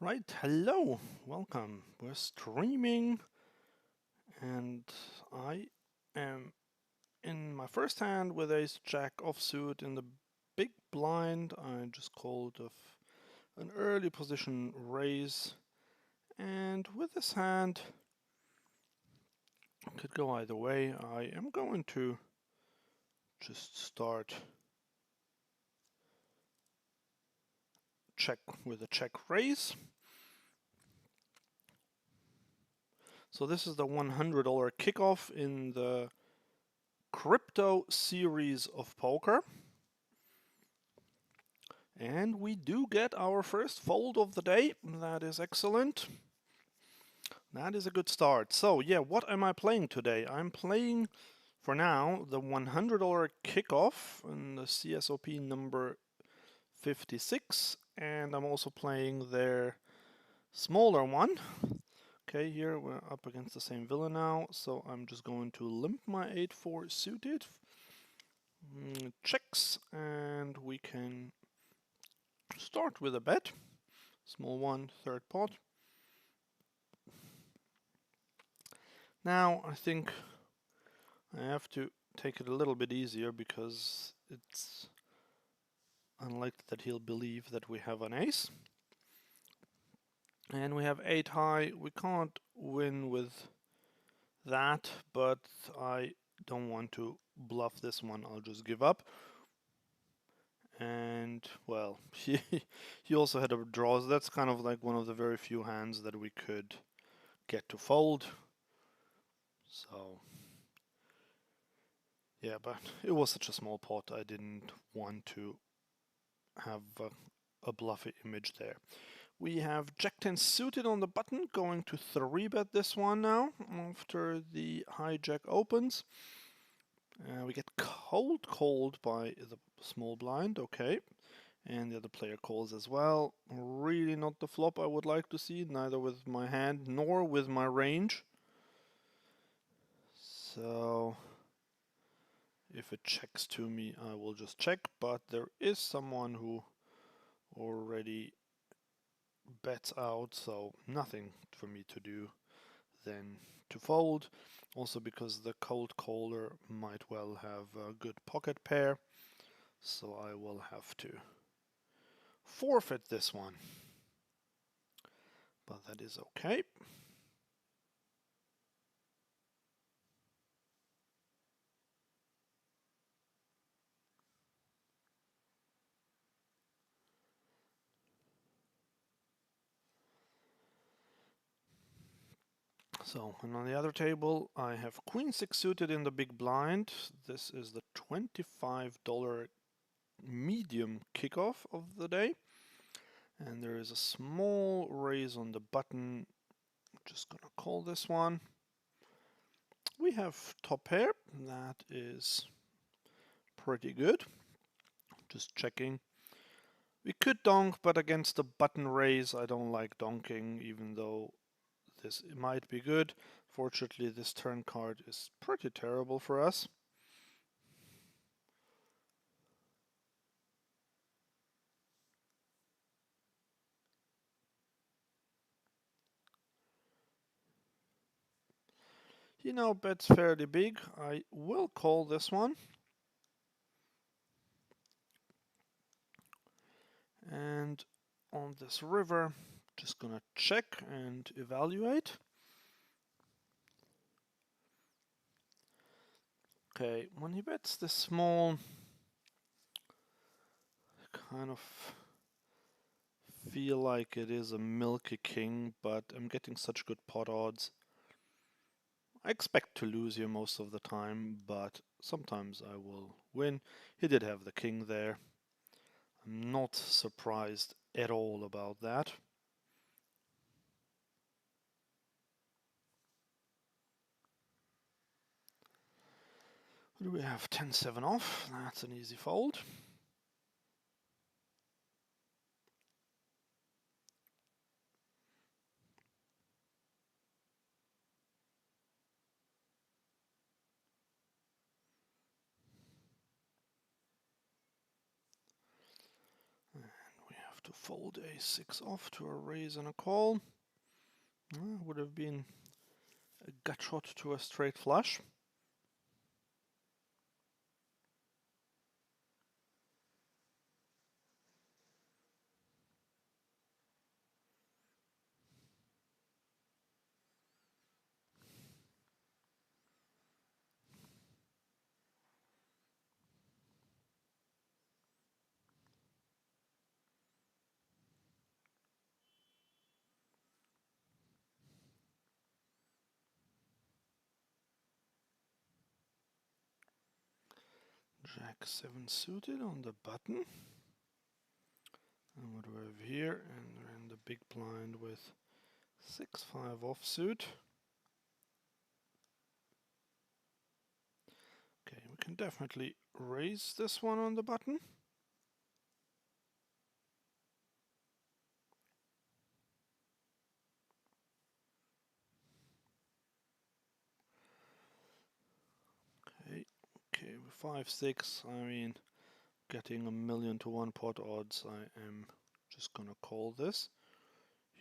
Right, hello, welcome. We're streaming, and I am in my first hand with ace jack offsuit in the big blind. I just called of an early position raise, and with this hand, could go either way. I am going to just start check with a check raise. So this is the $100 kickoff in the crypto series of poker. And we do get our first fold of the day. That is excellent. That is a good start. So yeah, what am I playing today? I'm playing, for now, the $100 kickoff in the CSOP number 56. And I'm also playing their smaller one. Okay, here we're up against the same villain now. So I'm just going to limp my 8-4 suited. Checks, and we can start with a bet. Small one, third pot. Now I think I have to take it a little bit easier because it's unlikely that he'll believe that we have an ace. And we have 8 high. We can't win with that, but I don't want to bluff this one. I'll just give up. And well, he also had a draw. So that's kind of like one of the very few hands that we could get to fold. So yeah, but it was such a small pot. I didn't want to have a bluffy image there. We have Jack 10 suited on the button, going to 3-bet this one now after the hijack opens. We get called by the small blind, okay. And the other player calls as well. Really not the flop I would like to see, neither with my hand nor with my range. So if it checks to me, I will just check, but there is someone who already bets out, so nothing for me to do than to fold. Also because the cold caller might well have a good pocket pair, so I will have to forfeit this one. But that is okay. So, and on the other table, I have Queen 6 suited in the big blind. This is the $25 medium kickoff of the day. And there is a small raise on the button. I'm just gonna call this one. We have top pair. That is pretty good. Just checking. We could donk, but against the button raise, I don't like donking, even though this might be good. Fortunately, this turn card is pretty terrible for us. He now bets fairly big. I will call this one. And on this river, just gonna check and evaluate. Okay, when he bets this small, I kind of feel like it is a milky king, but I'm getting such good pot odds. I expect to lose here most of the time, but sometimes I will win. He did have the king there. I'm not surprised at all about that. What do we have? 10-7 off. That's an easy fold. And we have have to fold a6 off to a raise and a call. Would have been a gut shot to a straight flush. Jack 7 suited on the button. And what do we have here? And we're in the big blind with 6-5 offsuit. Okay, we can definitely raise this one on the button. Okay, with 5-6, I mean, getting 1,000,000 to 1 pot odds, I am just gonna call this.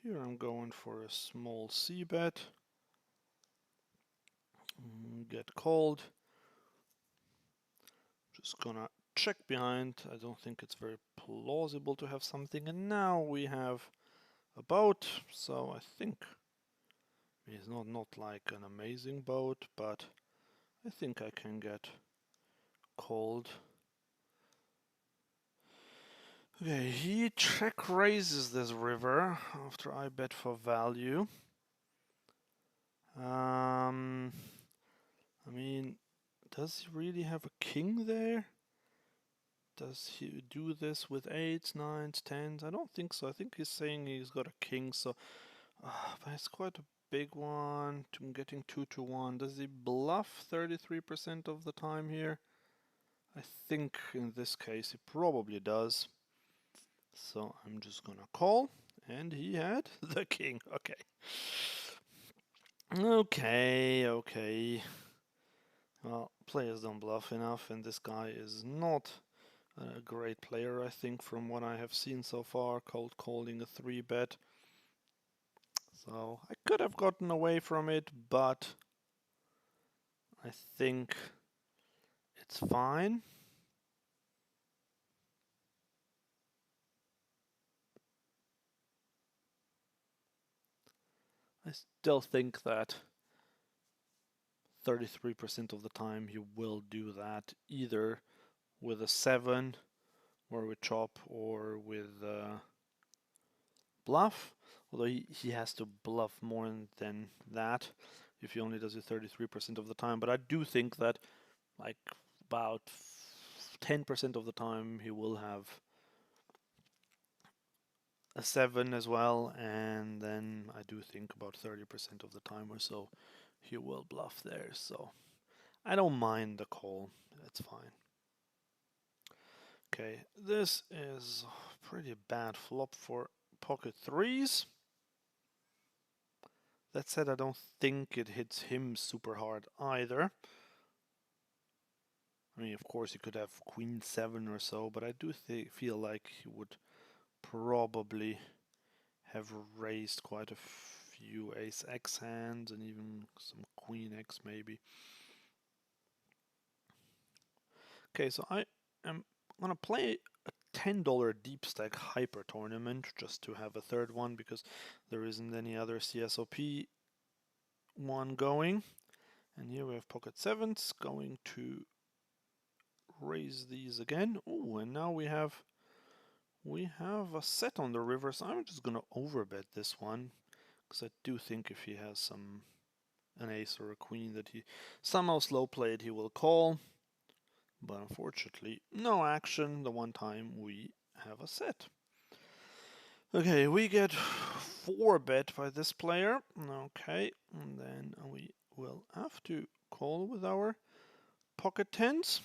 Here I'm going for a small C bet. Get called. Just gonna check behind. I don't think it's very plausible to have something. And now we have a boat. So I think it's not like an amazing boat, but I think I can get called. Okay, he check raises this river after I bet for value. I mean, does he really have a king there? Does he do this with 8s, 9s, 10s? I don't think so. I think he's saying he's got a king, so but it's quite a big one. I'm getting 2 to 1. Does he bluff 33% of the time here? I think in this case he probably does. So I'm just gonna call, and he had the king. Okay. Well, players don't bluff enough, and this guy is not a great player, I think, from what I have seen so far. Cold calling a 3-bet. So I could have gotten away from it, but I think it's fine. I still think that 33% of the time he will do that, either with a 7 or with chop or with bluff, although he has to bluff more than that if he only does it 33% of the time. But I do think that like about 10% of the time he will have a 7 as well, and then I do think about 30% of the time or so he will bluff there. So I don't mind the call, that's fine. Okay, this is a pretty bad flop for pocket 3s. That said, I don't think it hits him super hard either. I mean, of course, he could have queen 7 or so, but I do feel like he would probably have raised quite a few ace x hands and even some queen x maybe. Okay, so I am gonna play a $10 deep stack hyper tournament just to have a third one because there isn't any other CSOP one going. And here we have pocket 7s going to raise these again. Oh, and now we have a set on the river, so I'm just gonna overbet this one because I do think if he has an ace or a queen that he somehow slow played, he will call. But unfortunately, no action the one time we have a set. Okay, we get 4-bet by this player. Okay, and then we will have to call with our pocket 10s.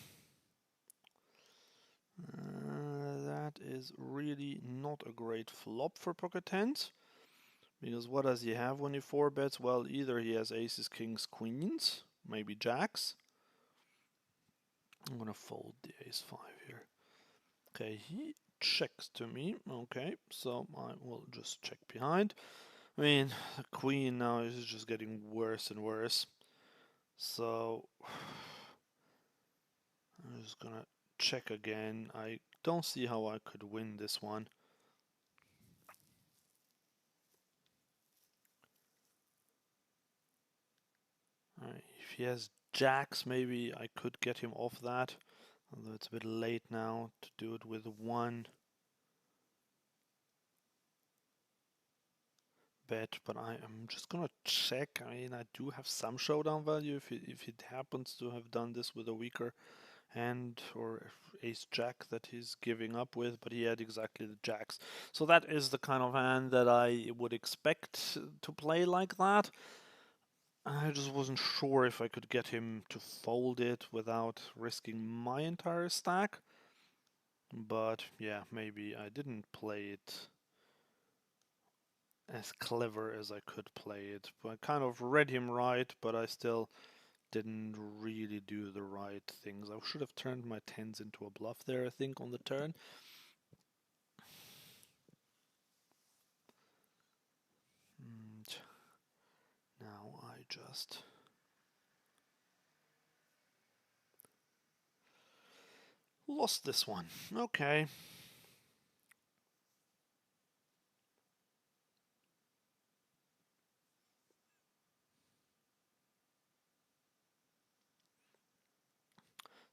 That is really not a great flop for pocket 10s. Because what does he have when he 4-bets? Well, either he has aces, kings, queens, maybe jacks. I'm gonna fold the ace 5 here. Okay, he checks to me. Okay, so I will just check behind. I mean, the queen now is just getting worse and worse. So I'm just gonna check again. I don't see how I could win this one. If he has jacks, maybe I could get him off that. Although it's a bit late now to do it with one bet, but I am just gonna check. I mean, I do have some showdown value if it happens to have done this with a weaker hand or ace jack that he's giving up with, but he had exactly the jacks. So that is the kind of hand that I would expect to play like that. I just wasn't sure if I could get him to fold it without risking my entire stack. But yeah, maybe I didn't play it as clever as I could play it. I kind of read him right, but I still didn't really do the right things. I should have turned my tens into a bluff there, I think, on the turn. And now I just lost this one. Okay.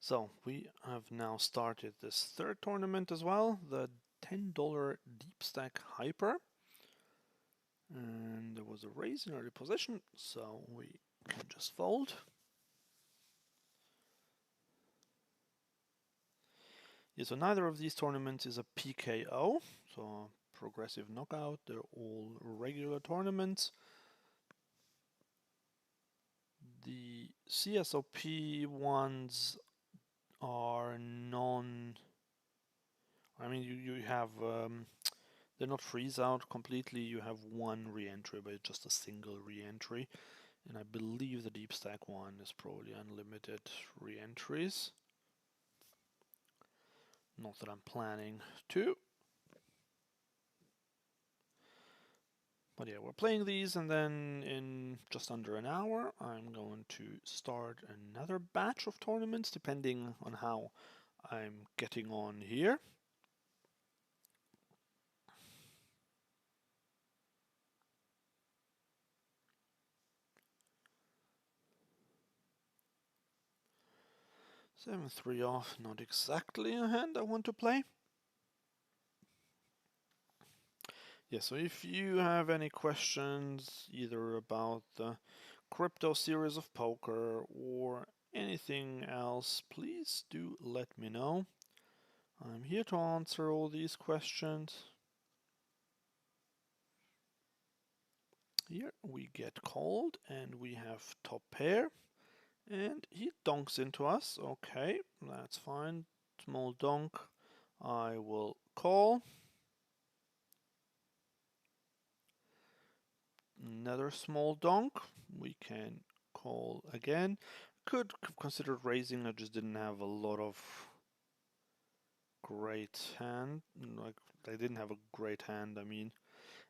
So we have now started this third tournament as well, the $10 Deep Stack Hyper. And there was a raise in early position, so we can just fold. Yeah, so neither of these tournaments is a PKO, so progressive knockout. They're all regular tournaments. The CSOP ones are non. I mean, you have they're not freeze out completely. You have one re-entry, but it's just a single re-entry. And I believe the deep stack one is probably unlimited re-entries. Not that I'm planning to. But yeah, we're playing these, and then in just under an hour, I'm going to start another batch of tournaments, depending on how I'm getting on here. Seven three off, not exactly a hand I want to play. Yeah, so if you have any questions either about the crypto series of poker or anything else, please do let me know. I'm here to answer all these questions. Here we get called and we have top pair and he donks into us. Okay, that's fine. Small donk. I will call. Another small donk. We can call again. Could have considered raising. I just didn't have a lot of great hand. Like, I didn't have a great hand, I mean.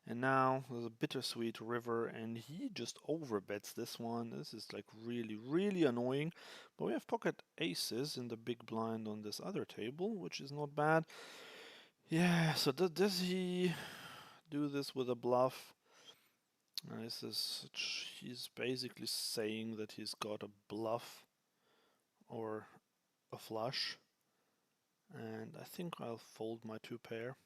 And now there's a bittersweet river, and he just overbets this one. This is like really, really annoying. But we have pocket aces in the big blind on this other table, which is not bad. Yeah, so does he do this with a bluff? He's basically saying that he's got a bluff or a flush. And I think I'll fold my two pair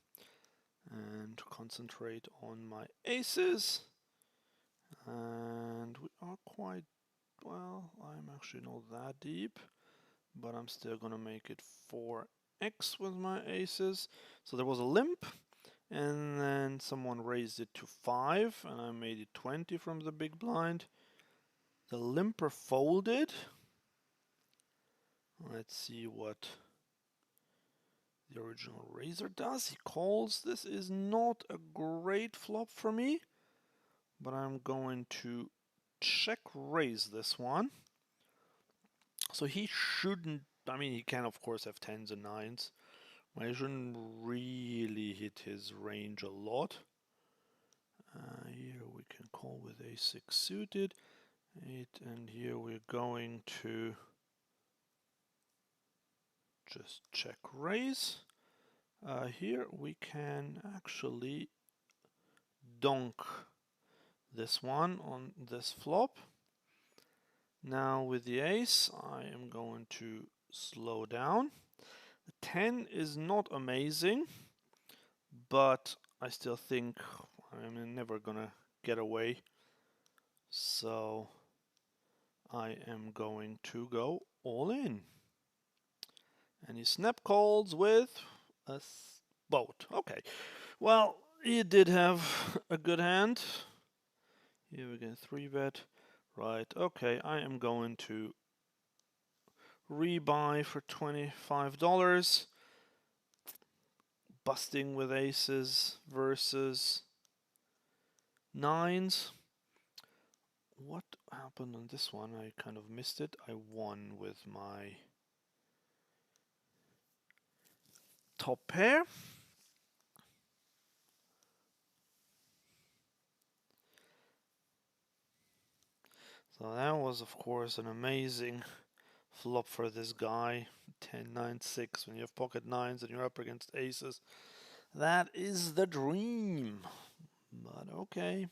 and concentrate on my aces. And we are quite, well, I'm actually not that deep, but I'm still gonna make it 4x with my aces. So there was a limp, and then someone raised it to 5, and I made it 20 from the big blind. The limper folded. Let's see what the original raiser does. He calls. This is not a great flop for me, but I'm going to check raise this one. So he shouldn't, I mean, he can of course have tens and nines, I shouldn't really hit his range a lot. Here we can call with a6 suited, 8, and here we're going to just check raise. Here we can actually donk this one on this flop. Now with the ace, I am going to slow down. The 10 is not amazing, but I still think I'm never gonna get away. So I am going to go all in. And he snap calls with a boat. Okay, well, he did have a good hand. Here we get 3-bet. Right, okay, I am going to rebuy for $25. Busting with aces versus nines. What happened on this one? I kind of missed it. I won with my top pair. So that was, of course, an amazing flop for this guy. 10-9-6 when you have pocket nines and you're up against aces. That is the dream. But okay.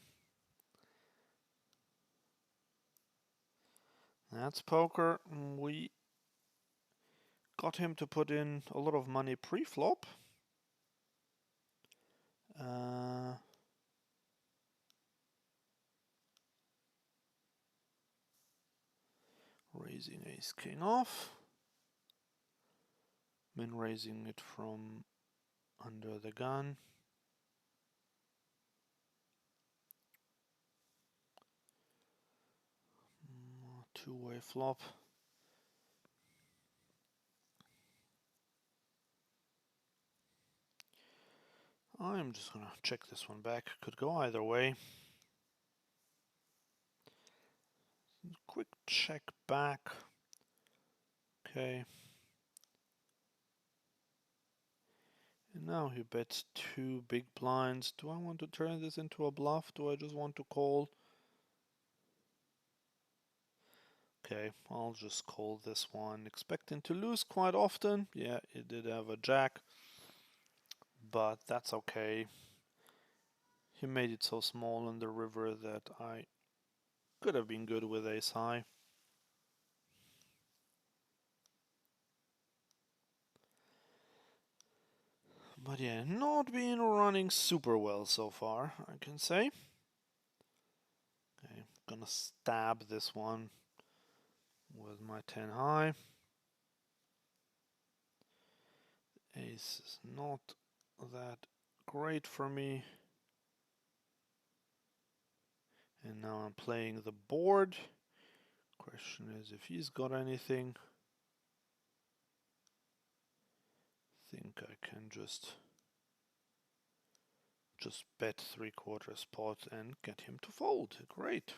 That's poker. We got him to put in a lot of money pre-flop. Raising ace king off. Min raising it from under the gun. Two-way flop. I'm just gonna check this one back. Could go either way. Quick check back. Okay. And now he bets 2 big blinds. Do I want to turn this into a bluff? Do I just want to call? Okay, I'll just call this one. Expecting to lose quite often. Yeah, it did have a jack. But that's okay. He made it so small in the river that I could have been good with ace high. But yeah, not been running super well so far, I can say. Okay, gonna stab this one with my 10 high. Ace is not that great for me. And now I'm playing the board. Question is if he's got anything. Think I can just bet 3/4 pot and get him to fold. Great.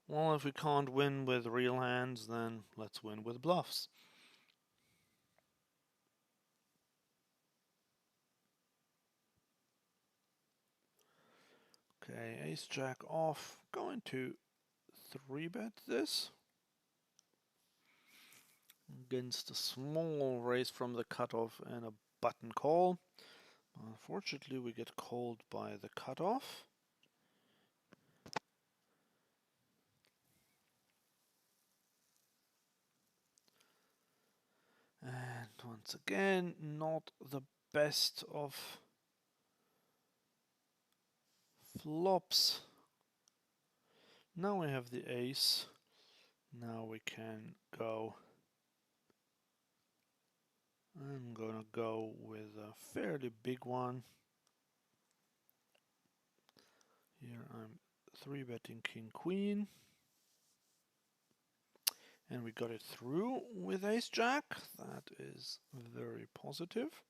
Well, if we can't win with real hands, then let's win with bluffs. Okay, ace jack off. Going to 3-bet this. Against a small raise from the cutoff and a button call. Unfortunately, we get called by the cutoff. And once again, not the best of flops. Now we have the ace. Now we can go. I'm gonna go with a fairly big one. Here I'm 3-betting king queen. And we got it through with ace jack. That is very positive.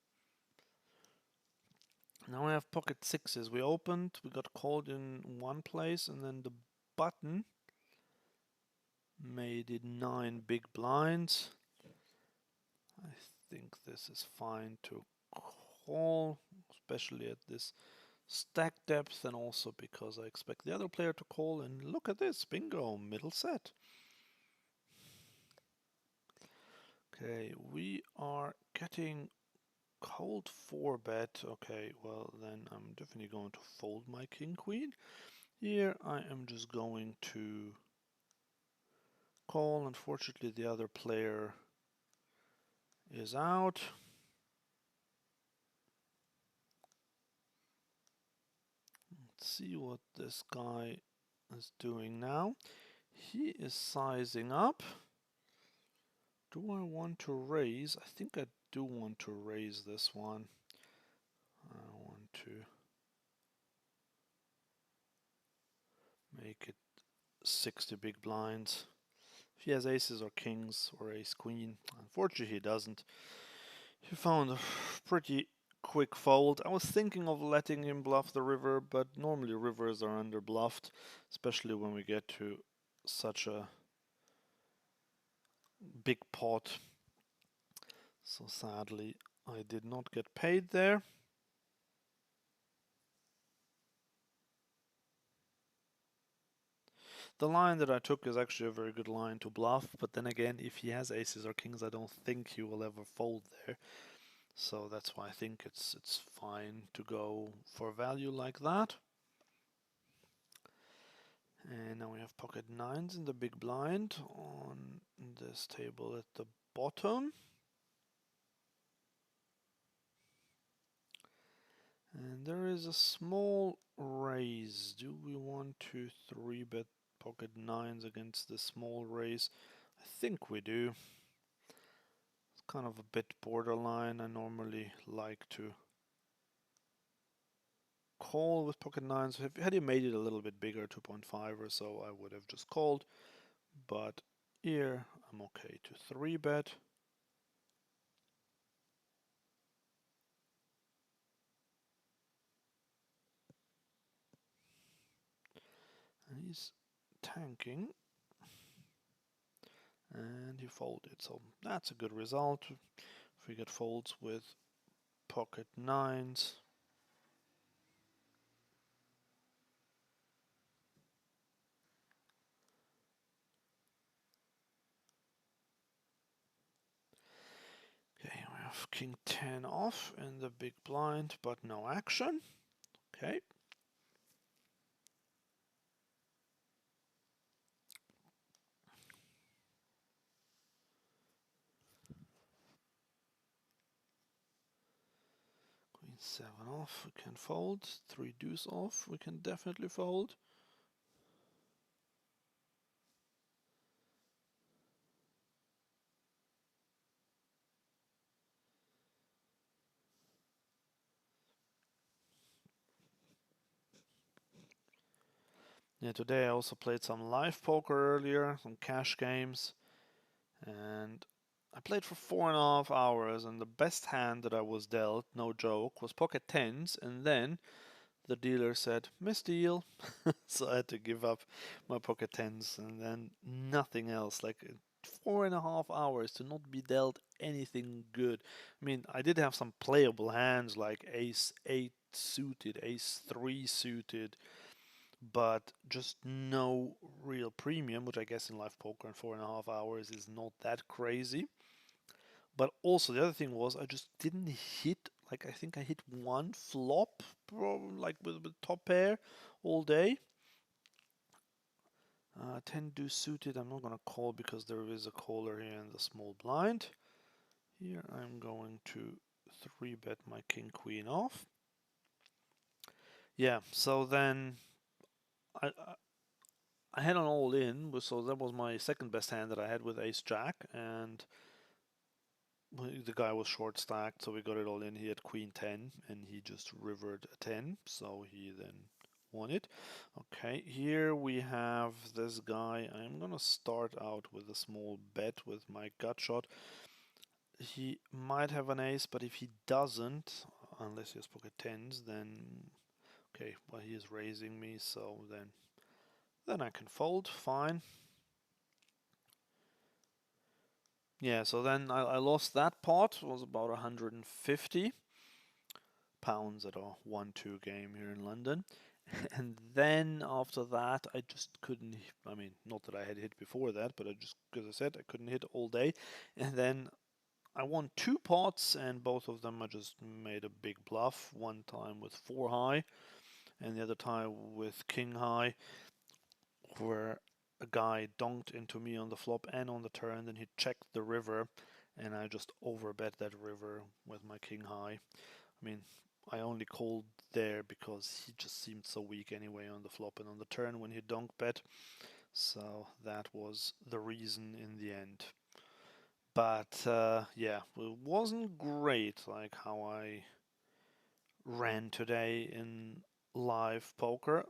Now we have pocket sixes. We opened, we got called in one place, and then the button Made it 9 big blinds. I think this is fine to call, especially at this stack depth, and also because I expect the other player to call. And look at this, bingo, middle set. Okay, we are getting cold 4-bet. Okay, well then I'm definitely going to fold my king queen. Here I am just going to call. Unfortunately the other player is out. Let's see what this guy is doing now. He is sizing up. Do I want to raise? I think I do want to raise this one. I want to make it 60 big blinds. If he has aces or kings or ace queen, unfortunately he doesn't. He found a pretty quick fold. I was thinking of letting him bluff the river, but normally rivers are under bluffed, especially when we get to such a big pot. So sadly I did not get paid there. The line that I took is actually a very good line to bluff, but then again, if he has aces or kings, I don't think he will ever fold there. So that's why I think it's fine to go for value like that. And now we have pocket nines in the big blind on this table at the bottom. And there is a small raise. Do we want to 3-bet pocket nines against the small raise? I think we do. It's kind of a bit borderline. I normally like to call with pocket nines. Had he made it a little bit bigger, 2.5 or so, I would have just called. But here I'm okay to 3-bet. And he's tanking. And he folded, so that's a good result. If we get folds with pocket nines. Okay, we have king 10 off in the big blind, but no action. Okay. Queen 7 off, we can fold. 3 deuce off, we can definitely fold. Yeah, today I also played some live poker earlier, some cash games, and I played for 4.5 hours, and the best hand that I was dealt, no joke, was pocket tens, and then the dealer said, misdeal. So I had to give up my pocket tens and then nothing else. Like 4.5 hours to not be dealt anything good. I mean, I did have some playable hands like ace 8 suited, ace 3 suited, but just no real premium, which I guess in live poker in 4.5 hours is not that crazy. But also the other thing was I just didn't hit, like I think I hit one flop, like with top pair all day. 10 deuce suited, I'm not going to call because there is a caller here in the small blind. Here I'm going to 3-bet my king queen off. Yeah, so then I, I had an all in, so that was my second best hand that I had with ace jack, and the guy was short stacked, so we got it all in. He had queen 10 and he just rivered a 10, so he then won it. Okay, here we have this guy. I'm gonna start out with a small bet with my gut shot. He might have an ace, but if he doesn't, unless he has pocket tens, then okay, well he is raising me, so then I can fold, fine. Yeah, so then I lost that pot. It was about 150 pounds at a 1-2 game here in London. And then after that, I just couldn't. I mean, not that I had hit before that, but I just, as I said, I couldn't hit all day. And then I won two pots, and both of them I just made a big bluff. One time with 4 high, and the other time with king high, where a guy donked into me on the flop and on the turn. Then he checked the river, and I just overbet that river with my king high. I mean, I only called there because he just seemed so weak anyway on the flop and on the turn when he donk bet. So that was the reason in the end. But yeah, it wasn't great like how I ran today in live poker,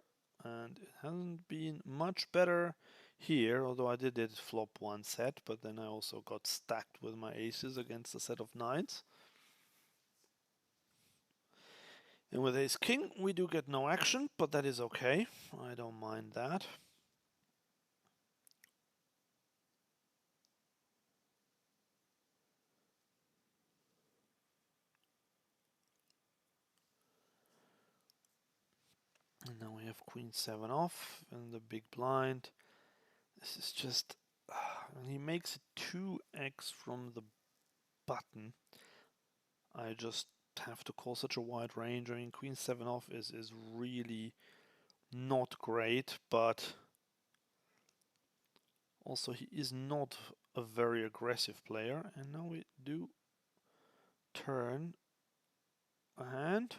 and it hasn't been much better here, although I did flop one set, but then I also got stacked with my aces against a set of nines. And with ace king, we do get no action, but that is okay. I don't mind that. And now we have queen 7 off in the big blind. This is just... when he makes it 2x from the button, I just have to call such a wide range. I mean, queen 7 off is really not great, but also he is not a very aggressive player. And now we do turn a hand.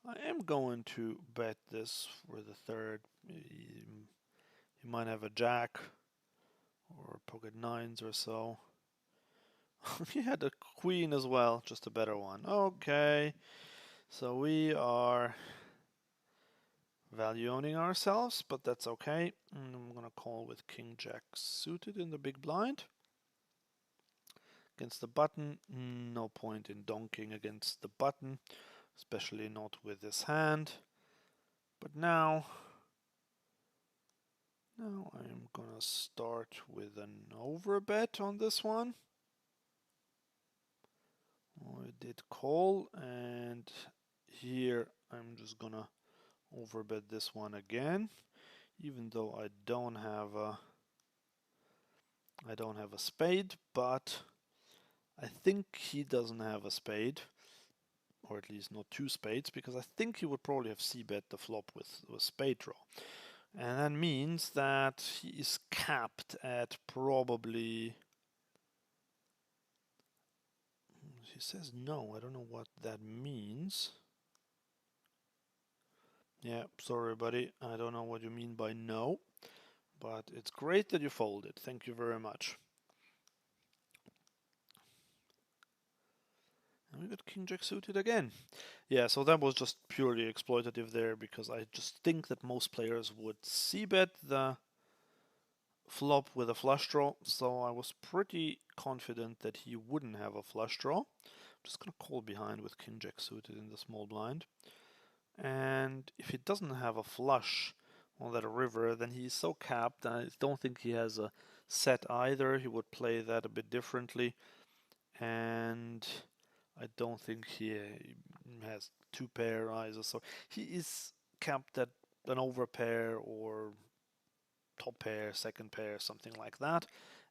I am going to bet this for the third. He might have a jack or pocket nines or so. He had a queen as well, just a better one. Okay, so we are value owning ourselves, but that's okay. And I'm gonna call with king jack suited in the big blind. Against the button, no point in donking against the button, especially not with this hand. But now I'm gonna start with an overbet on this one. I did call, and here I'm just gonna overbet this one again, even though I don't have a spade, but I think he doesn't have a spade, or at least not two spades, because I think he would probably have c-bet the flop with a spade draw. And that means that he is capped at probably... He says no, I don't know what that means. Yeah, sorry buddy, I don't know what you mean by no, but it's great that you folded. Thank you very much. And we got king jack suited again. Yeah, so that was just purely exploitative there, because I just think that most players would c-bet the flop with a flush draw, so I was pretty confident that he wouldn't have a flush draw. I'm just gonna call behind with king jack suited in the small blind. And if he doesn't have a flush on that river, then he's so capped. I don't think he has a set either. He would play that a bit differently. And I don't think he has two pair either. So he is capped at an overpair or top pair, second pair, something like that.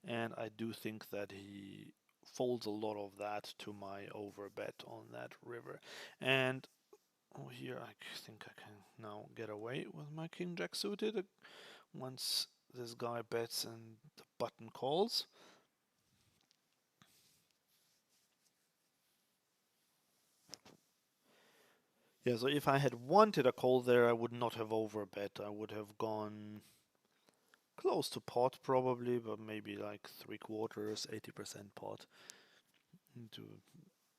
And I do think that he folds a lot of that to my overbet on that river. And here I think I can now get away with my king jack suited once this guy bets and the button calls. Yeah, so if I had wanted a call there, I would not have overbet. I would have gone close to pot probably, but maybe like 3/4, 80% pot, to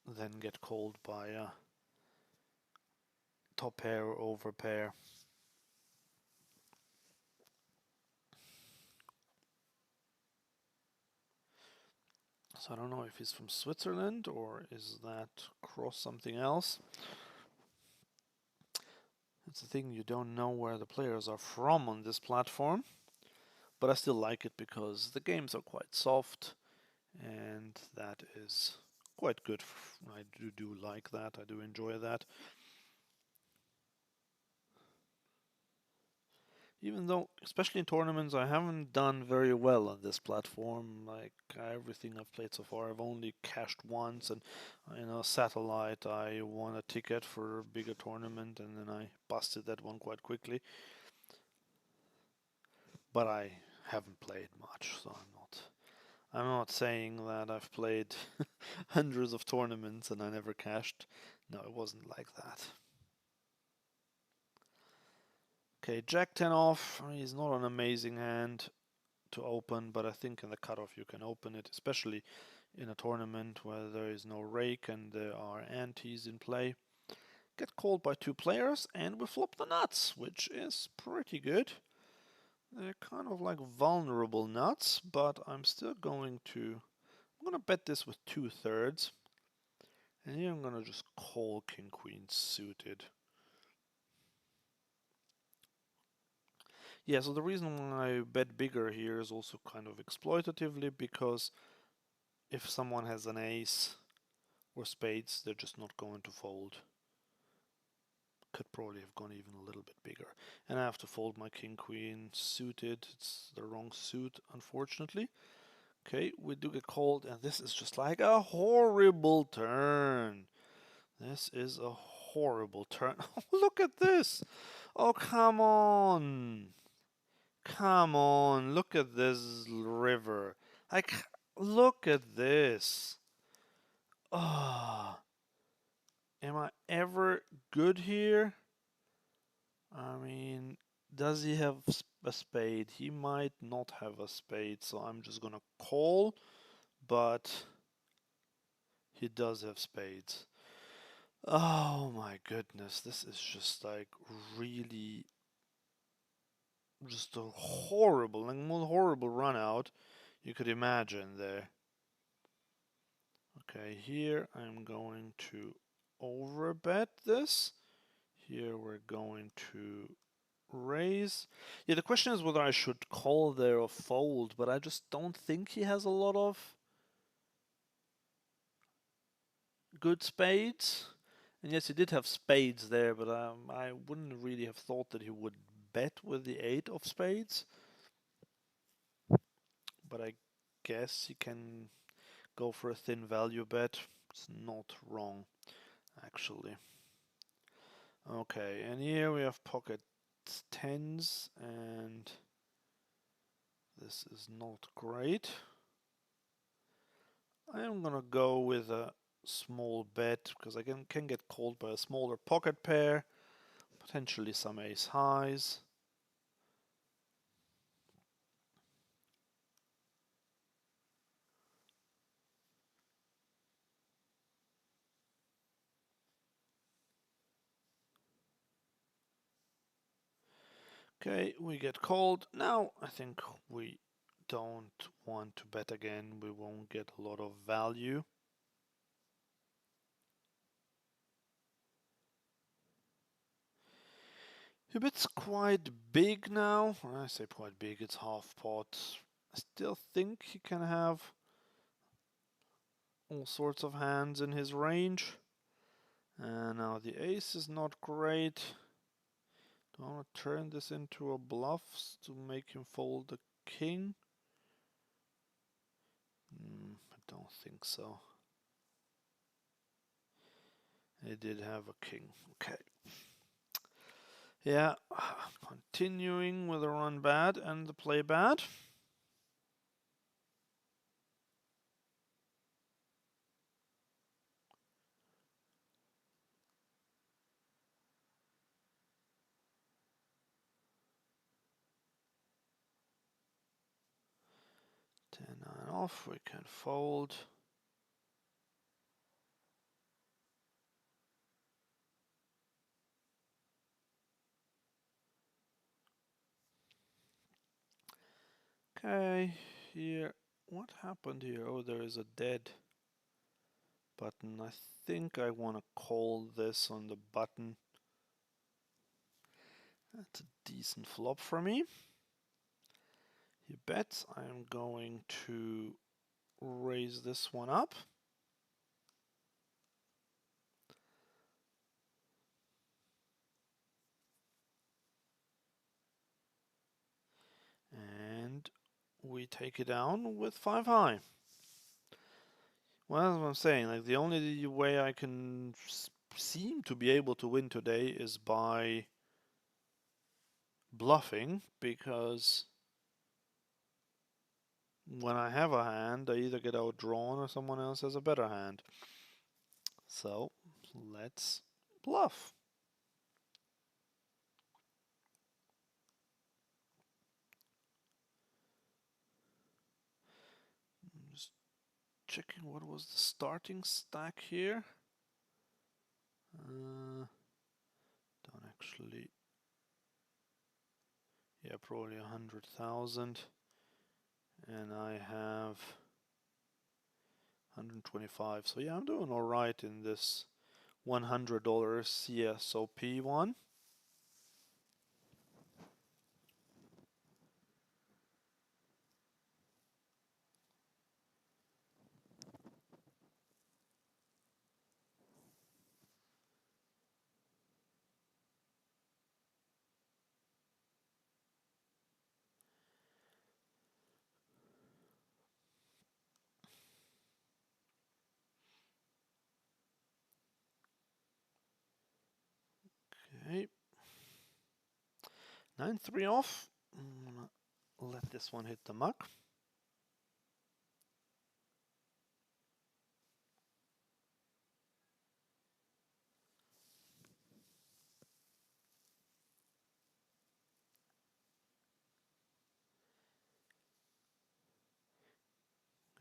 then get called by a top pair or over pair. So I don't know if he's from Switzerland or is that cross something else. It's the thing, you don't know where the players are from on this platform, but I still like it because the games are quite soft and that is quite good. I do like that. I do enjoy that. Even though, especially in tournaments, I haven't done very well on this platform. Like everything I've played so far, I've only cashed once, and Satellite, I won a ticket for a bigger tournament, and then I busted that one quite quickly. But I haven't played much, so I'm not saying that I've played hundreds of tournaments and I never cashed. No, it wasn't like that. Okay, Jack 10 off. He's not an amazing hand to open, but I think in the cutoff you can open it, especially in a tournament where there is no rake and there are antes in play. Get called by two players and we flop the nuts, which is pretty good. They're kind of like vulnerable nuts, but I'm still going to bet this with 2/3. And here I'm gonna just call King Queen suited. Yeah, so the reason why I bet bigger here is also kind of exploitatively, because if someone has an ace or spades, they're just not going to fold. Could probably have gone even a little bit bigger. And I have to fold my King Queen suited. It's the wrong suit, unfortunately. Okay, we do get called, and this is just like a horrible turn. This is a horrible turn. Look at this. Oh, come on. Come on. Look at this river. Like, look at this. Oh, am I ever good here? I mean, does he have a spade? He might not have a spade, so I'm just gonna call, but he does have spades. Oh my goodness, this is just like really just a horrible, like most horrible run out you could imagine there. Okay, here I'm going to overbet this. Here we're going to raise. Yeah, the question is whether I should call there or fold, but I just don't think he has a lot of good spades. And yes, he did have spades there, but I wouldn't really have thought that he would bet with the 8 of spades. But I guess he can go for a thin value bet. It's not wrong, actually. Okay, and here we have pocket tens, and this is not great. I am gonna go with a small bet because I can get called by a smaller pocket pair, potentially some ace highs. Okay, we get called. Now I think we don't want to bet again. We won't get a lot of value. He bets quite big now. When I say quite big, it's half pot. I still think he can have all sorts of hands in his range. And now the ace is not great. Do I want to turn this into a bluff to make him fold the king? I don't think so. He did have a king. Okay. Yeah, continuing with the run bad and the play bad. Ten nine off, we can fold. Okay, here, what happened here? Oh, there is a dead button. I think I want to call this on the button. That's a decent flop for me. He bets. I'm going to raise this one up. And we take it down with 5 high. Well, that's what I'm saying. Like, the only way I can seem to be able to win today is by bluffing, because when I have a hand, I either get outdrawn or someone else has a better hand. So, let's bluff. Just checking what was the starting stack here. Don't actually. Yeah, probably 100,000. And I have 125. So yeah, I'm doing all right in this $100 CSOP one. Okay. 9-3 off. I'm gonna let this one hit the muck.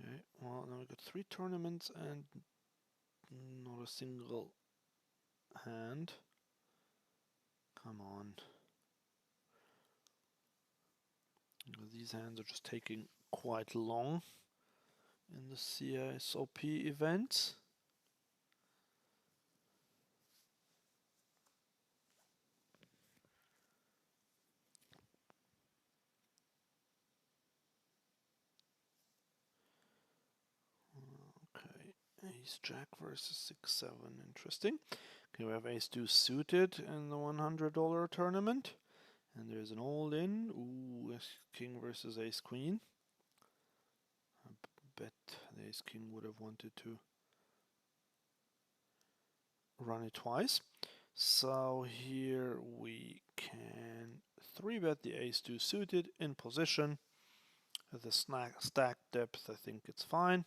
Okay, well, now we got 3 tournaments and not a single hand. Come on. These hands are just taking quite long in the CSOP event. Okay, Ace Jack versus 6-7, interesting. Okay, we have Ace Deuce suited in the $100 tournament. And there's an all-in. Ooh, Ace King versus Ace Queen. I bet the Ace King would have wanted to run it twice. So here we can 3-bet the Ace Deuce suited in position. At the stack depth, I think it's fine.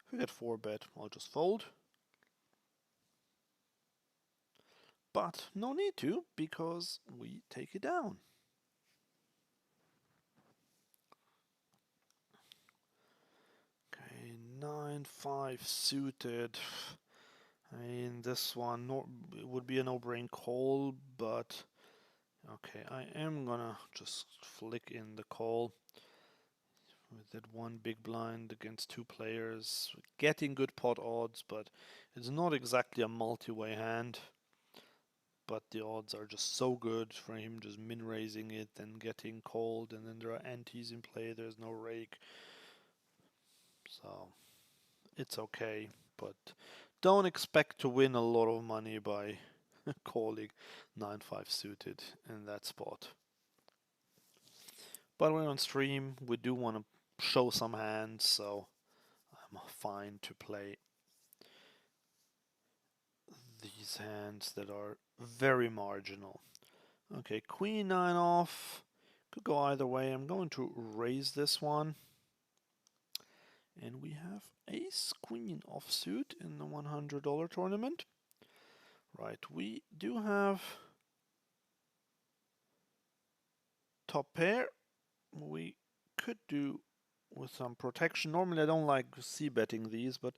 If we get 4-bet, I'll just fold. But no need to, because we take it down. Okay, 9-5 suited. I mean, this one it would be a no-brain call, but okay, I am gonna just flick in the call. With that one big blind against 2 players, getting good pot odds, but it's not exactly a multi-way hand. But the odds are just so good for him just min-raising it and getting called, and then there are antes in play, there's no rake. So it's okay, but don't expect to win a lot of money by calling 9-5 suited in that spot. But we're on stream, we do want to show some hands, so I'm fine to play these hands that are very marginal. Okay, Queen 9 off. Could go either way. I'm going to raise this one. And we have Ace Queen offsuit in the $100 tournament. Right, we do have top pair. We could do with some protection. Normally I don't like c-betting these, but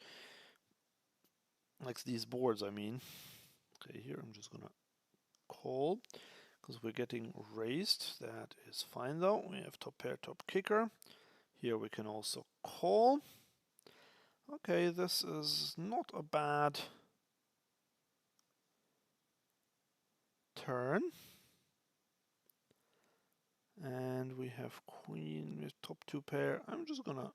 like these boards, I mean. Okay, here I'm just gonna call because we're getting raised. That is fine though. We have top pair, top kicker. Here we can also call. Okay, this is not a bad turn. And we have queen with top 2 pair. I'm just gonna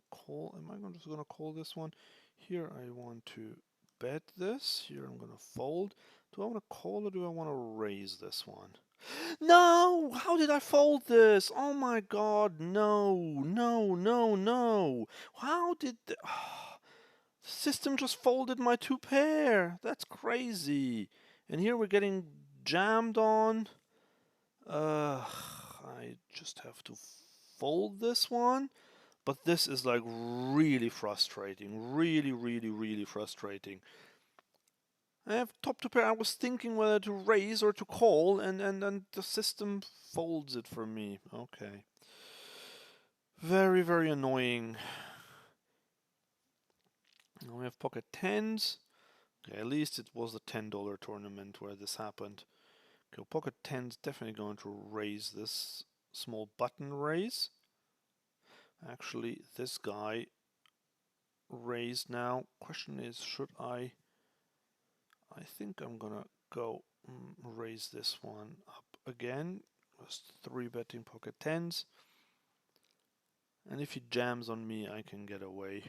call. Am I just gonna call this one? Here I want to bet this. Here I'm gonna fold. Do I want to call or do I want to raise this one? No! How did I fold this? Oh my god, no, no, no, no. How did the system just folded my two pair? That's crazy. And here we're getting jammed on. I just have to fold this one. But this is like really frustrating. Really, really, really frustrating. I have top to pair. I was thinking whether to raise or to call, and the system folds it for me. Okay. Very, very annoying. Now we have pocket tens. Okay, at least it was the $10 tournament where this happened. Okay, pocket tens definitely going to raise this small button raise. Actually, this guy raised now. Question is, should I think I'm gonna go raise this one up again. Just 3-betting pocket tens. And if he jams on me, I can get away.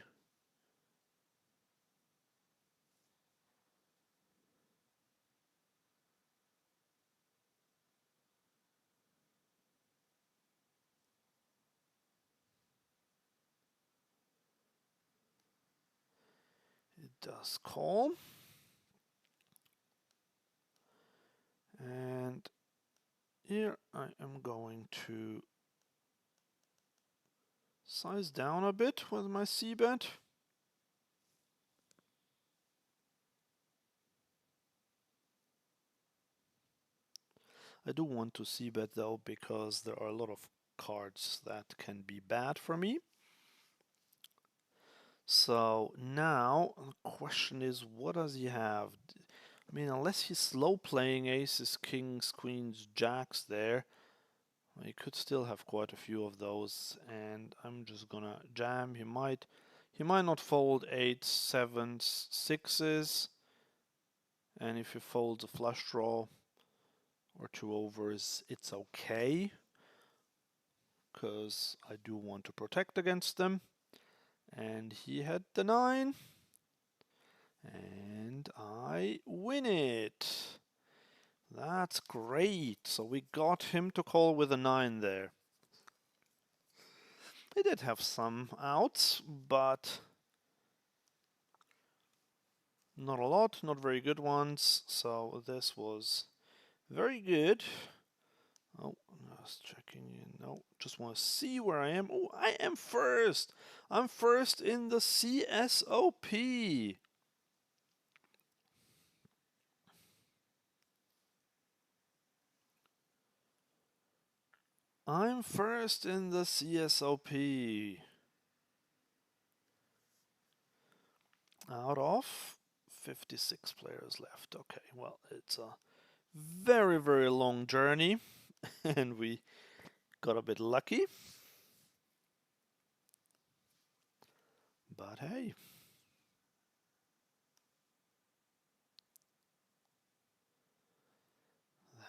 It does call. And here I am going to size down a bit with my c-bet. I do want to c-bet though, because there are a lot of cards that can be bad for me. So now the question is, what does he have? I mean, unless he's slow playing aces, kings, queens, jacks there, he could still have quite a few of those, and I'm just gonna jam. He might not fold 8s, 7s, 6s, and if he folds a flush draw or 2 overs, it's okay, because I do want to protect against them. And he had the 9, and I win it. That's great. So we got him to call with a 9 there. He did have some outs, but not a lot, not very good ones. So this was very good. Oh, just checking in. No, just want to see where I am. Oh, I am first. I'm first in the CSOP. I'm first in the CSOP. Out of 56 players left. Okay, well, it's a very, very long journey, and we got a bit lucky. But hey.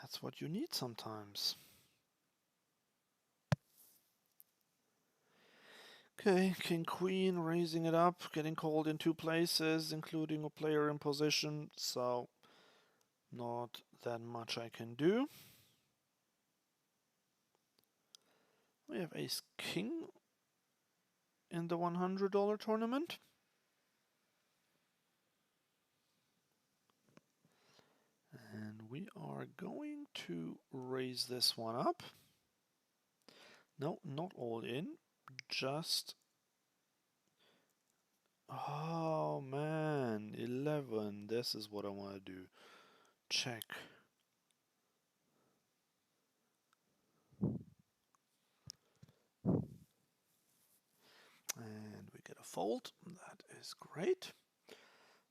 That's what you need sometimes. Okay, king, queen, raising it up, getting called in 2 places, including a player in position, so not that much I can do. We have ace king in the $100 tournament. And we are going to raise this one up. No, not all in, just... Oh man, 11, this is what I want to do. Check. And we get a fold, that is great.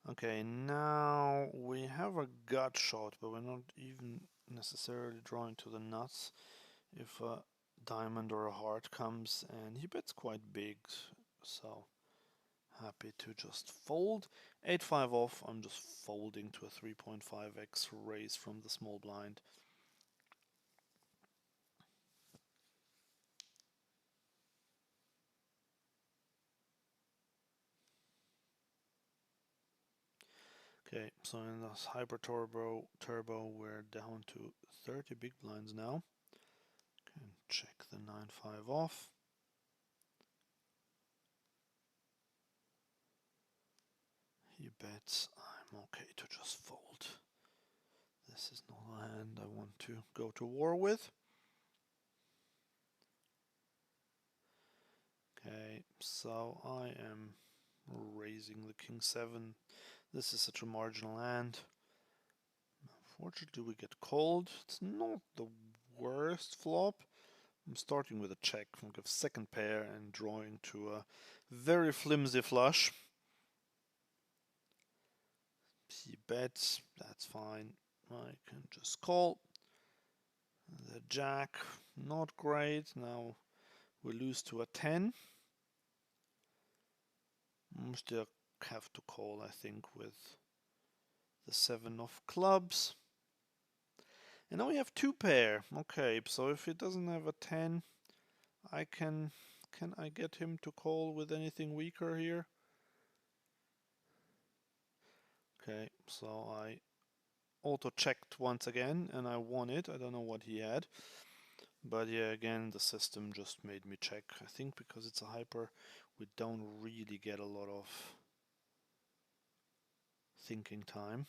Okay, now we have a gut shot, but we're not even necessarily drawing to the nuts. If a diamond or a heart comes, and he bets quite big, so happy to just fold. 8-5 off, I'm just folding to a 3.5x raise from the small blind. Okay, so in this hyper turbo we're down to 30 big blinds now. Can check the 9-5 off. He bets I'm okay to just fold. This is not a hand I want to go to war with. Okay, so I am raising the king 7. This is such a marginal hand. Unfortunately, we get called. It's not the worst flop. I'm starting with a check. I'll give second pair and drawing to a very flimsy flush. He bets, that's fine. I can just call. The jack, not great. Now we lose to a 10. Still have to call, I think, with the 7 of clubs. And now we have 2 pair. Okay, so if he doesn't have a 10, I can I get him to call with anything weaker here? Okay, so I auto checked once again and I won it. I don't know what he had. But yeah, again, the system just made me check. I think because it's a hyper, we don't really get a lot of thinking time.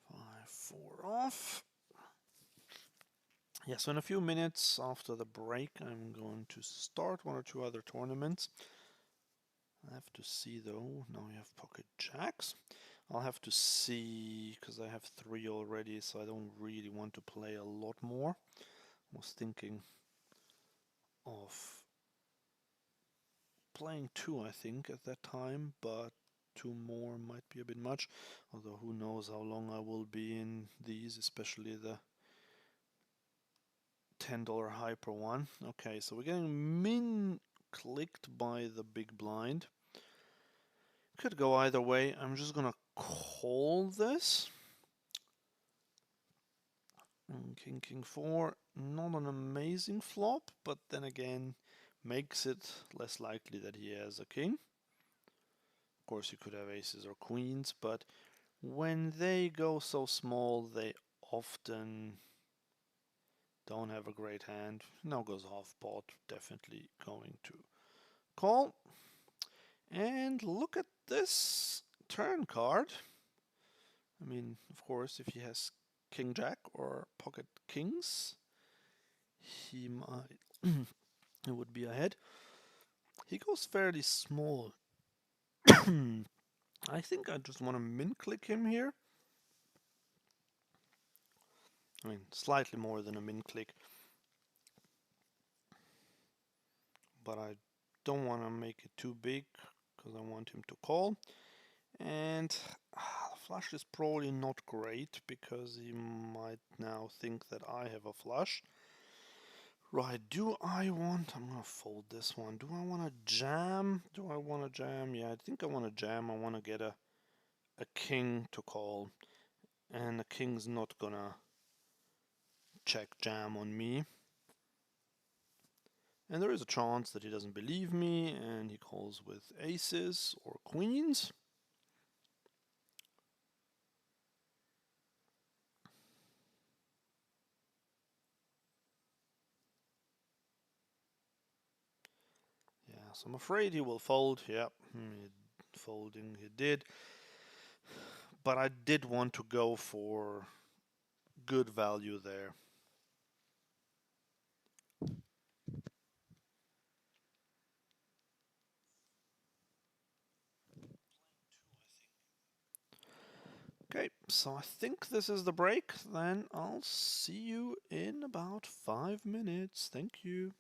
Five, 4 off. Yeah, so in a few minutes after the break, I'm going to start 1 or 2 other tournaments. I have to see though. Now we have pocket jacks. I'll have to see because I have 3 already, so I don't really want to play a lot more. I was thinking of playing 2, I think, at that time, but 2 more might be a bit much. Although who knows how long I will be in these, especially the $10 hyper one. Okay, so we're getting min clicked by the big blind. Could go either way. I'm just gonna call this. King, king 4, not an amazing flop, but then again, makes it less likely that he has a king. Of course, you could have aces or queens, but when they go so small, they often don't have a great hand. Now goes half pot, definitely going to call. And look at this turn card. I mean, of course, if he has king jack or pocket kings, he might it would be ahead. He goes fairly small. I think I just want to min click him here. I mean, slightly more than a min click, but I don't want to make it too big because I want him to call. And the flush is probably not great because he might now think that I have a flush. Right, I'm gonna fold this one. Do I want to jam? Yeah, I think I want to jam. I want to get a king to call. And the king's not gonna check jam on me. And there is a chance that he doesn't believe me and he calls with aces or queens. Yeah, so I'm afraid he will fold. Yeah, folding he did. but I did want to go for good value there. Okay, so I think this is the break. Then I'll see you in about 5 minutes. Thank you.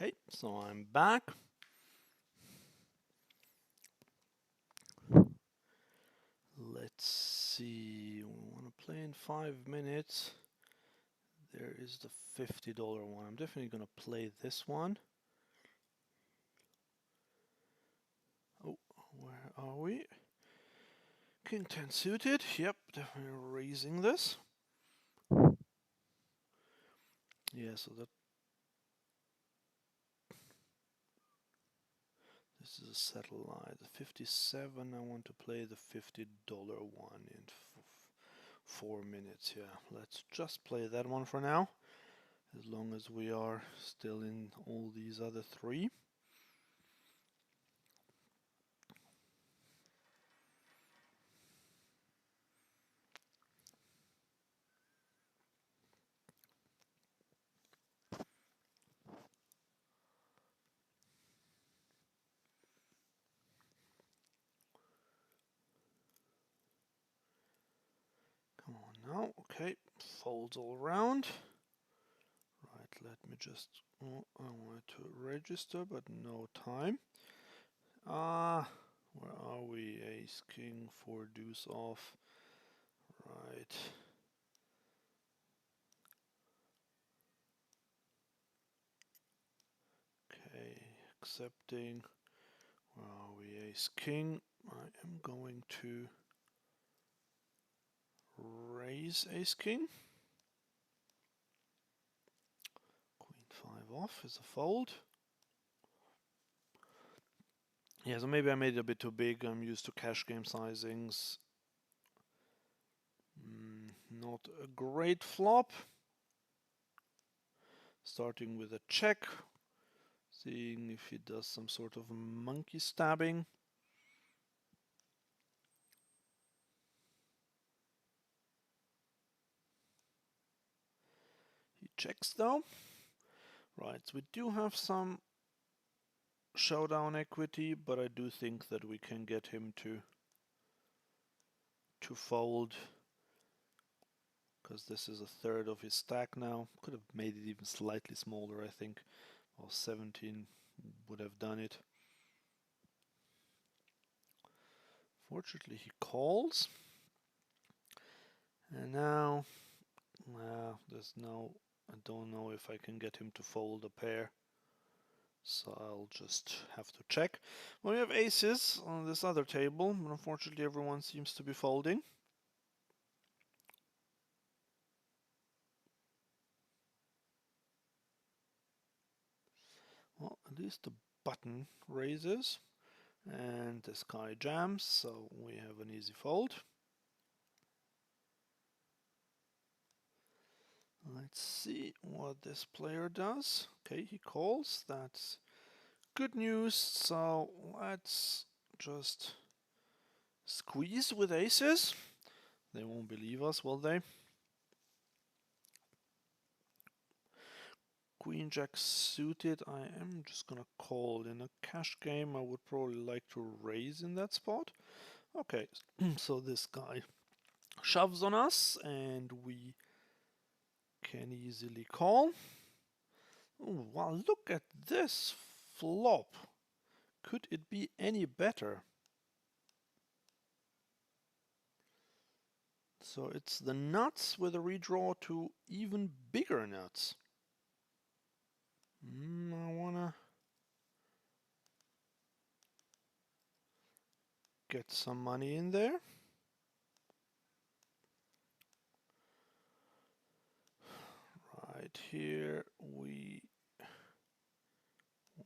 Okay, so I'm back. Let's see, we want to play in 5 minutes. There is the $50 one. I'm definitely going to play this one. Oh, where are we? King 10 suited. Yep, definitely raising this. Yeah, so this is a satellite. The 57, I want to play the $50 one in 4 minutes. Yeah, let's just play that one for now, as long as we are still in all these other three. Come on now. Okay, folds all around. Right, let me just, oh, I wanted to register, but no time. Where are we? Ace, king, 4 deuce off. Right. Okay, accepting. Where are we? Ace, king. I am going to raise ace, king. Queen 5 off is a fold. Yeah, so maybe I made it a bit too big. I'm used to cash game sizings. Not a great flop. Starting with a check. Seeing if he does some sort of monkey stabbing. He checks though. Right, so we do have some showdown equity, but I do think that we can get him to fold, because this is a third of his stack now. Could have made it even slightly smaller, I think. Well, 17 would have done it. Fortunately, he calls. And now, there's no, I don't know if I can get him to fold a pair. So I'll just have to check. Well, we have aces on this other table, but unfortunately everyone seems to be folding. Well, at least the button raises, and this guy jams, so we have an easy fold. Let's see what this player does. Okay, he calls. That's good news. So let's just squeeze with aces. They won't believe us, will they? Queen jack suited. I am just gonna call. In a cash game, I would probably like to raise in that spot. Okay, so this guy shoves on us, and we can easily call. Oh, wow, look at this flop. Could it be any better? So it's the nuts with a redraw to even bigger nuts. I wanna get some money in there. Right here we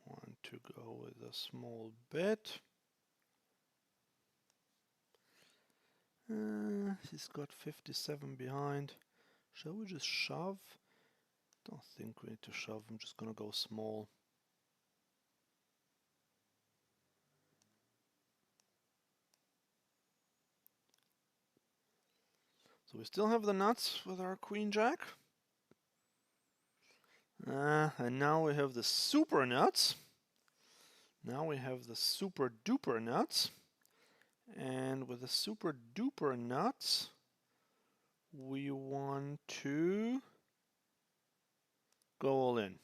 want to go with a small bet. He's got 57 behind. Shall we just shove? Don't think we need to shove. I'm just gonna go small. So we still have the nuts with our queen jack. And now we have the super nuts. Now we have the super duper nuts. And with the super duper nuts, we want to go all in.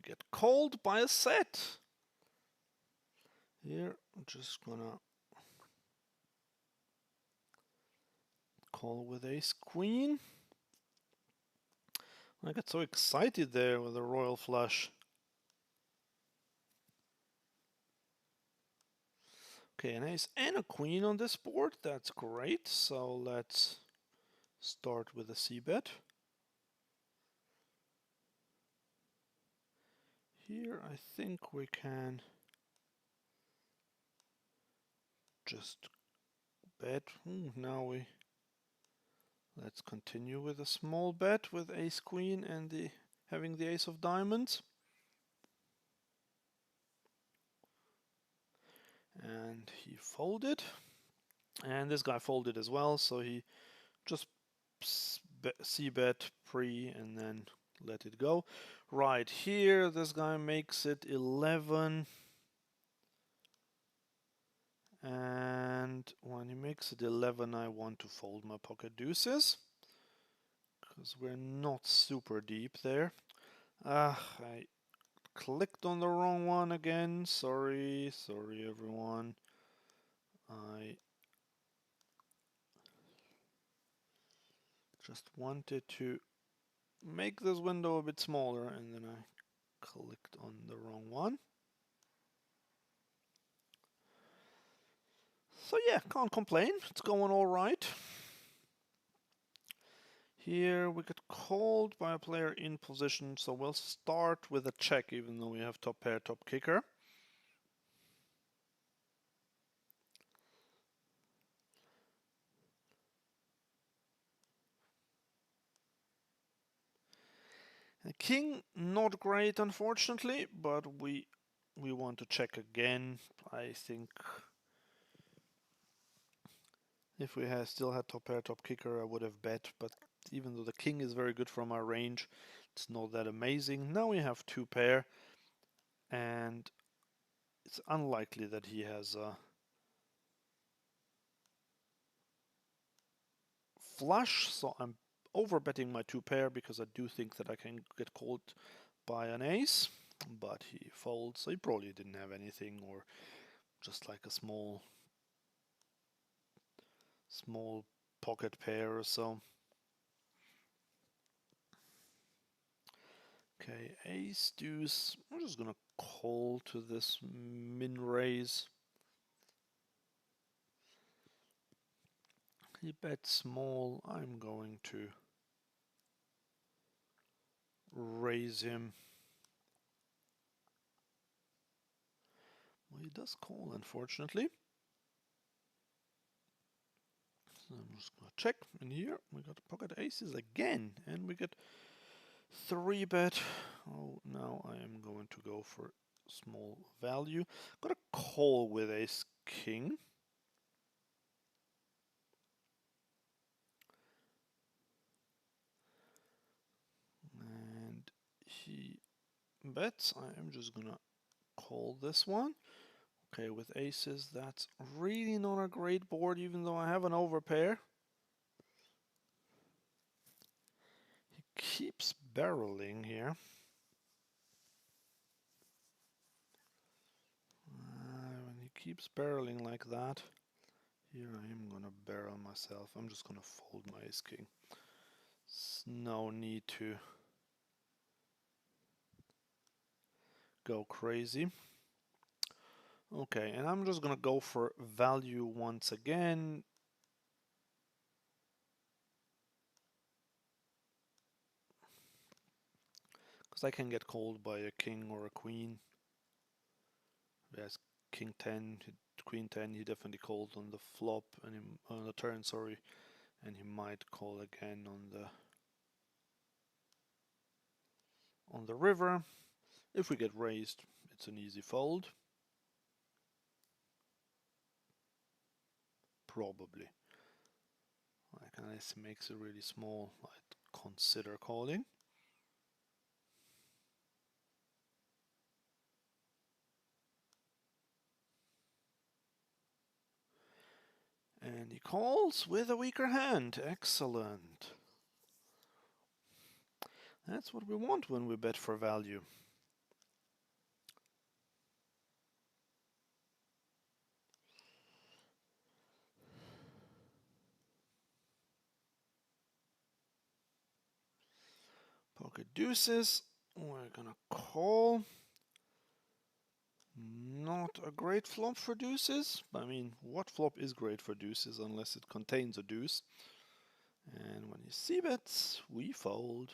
get called by a set. Here, I'm just gonna call with ace queen. I got so excited there with the royal flush. Okay, an ace and a queen on this board. That's great. So let's start with a c-bet. Here, I think we can just bet. Now let's continue with a small bet with ace queen and having the ace of diamonds. And he folded. And this guy folded as well, so he just c-bet pre and then let it go. Right here, this guy makes it 11. And when he makes it 11, I want to fold my pocket deuces, because we're not super deep there. I clicked on the wrong one again. Sorry everyone. I just wanted to make this window a bit smaller, and then I clicked on the wrong one. So yeah, can't complain. It's going all right. Here we get called by a player in position, so we'll start with a check, even though we have top pair, top kicker. The king, not great, unfortunately, but we want to check again. I think if we had still had top pair, top kicker, I would have bet, but even though the king is very good from our range, it's not that amazing. Now we have two pair, and it's unlikely that he has a flush, so I'm over betting my two pair because I do think that I can get called by an ace, but he folds, so he probably didn't have anything, or just like a small pocket pair or so. Okay, ace deuce. I'm just gonna call to this min raise. He bets small. I'm going to raise him. Well, he does call, unfortunately. So I'm just gonna check. And here we got pocket aces again, and we get 3-bet. Oh, now I am going to go for small value. Got a call with ace king. And he bets. I am just gonna call this one. Okay, with aces, that's really not a great board, even though I have an overpair. He keeps barreling here. When he keeps barreling like that, here I am gonna barrel myself. I'm just gonna fold my ace king. There's no need to go crazy. Okay, and I'm just gonna go for value once again. Because I can get called by a king or a queen. There's king 10, queen 10, he definitely called on the flop, and on the turn, sorry. And he might call again on the river. If we get raised, it's an easy fold. Probably. Like, unless he makes it really small, I'd consider calling. And he calls with a weaker hand. Excellent. That's what we want when we bet for value. Pocket deuces. We're gonna call. Not a great flop for deuces. I mean, what flop is great for deuces unless it contains a deuce? And when he c-bets, we fold.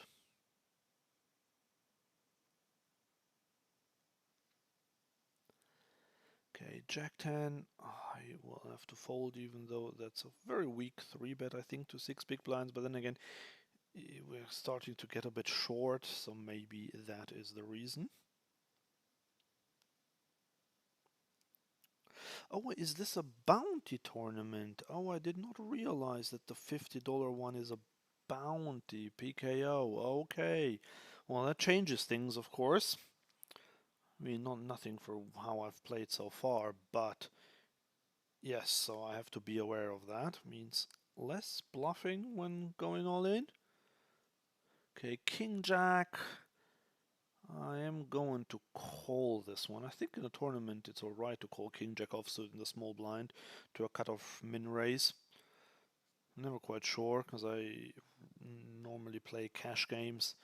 Okay, Jack 10, I will have to fold even though that's a very weak 3-bet, I think, to 6 big blinds. But then again, we're starting to get a bit short, so maybe that is the reason. Oh, is this a bounty tournament? Oh, I did not realize that the $50 one is a bounty PKO. Okay. Well, that changes things, of course. I mean, nothing for how I've played so far, but yes, so I have to be aware of that. Means less bluffing when going all in. Okay, King Jack. I am going to call this one. I think in a tournament it's alright to call King Jack offsuit in the small blind to a cutoff min raise. Never quite sure because I normally play cash games.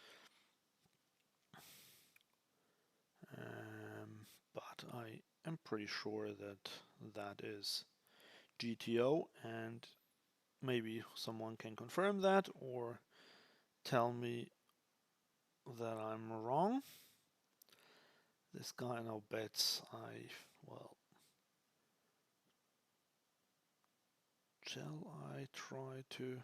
But I am pretty sure that that is GTO, and maybe someone can confirm that or tell me that I'm wrong. This guy now bets. Well, shall I try to?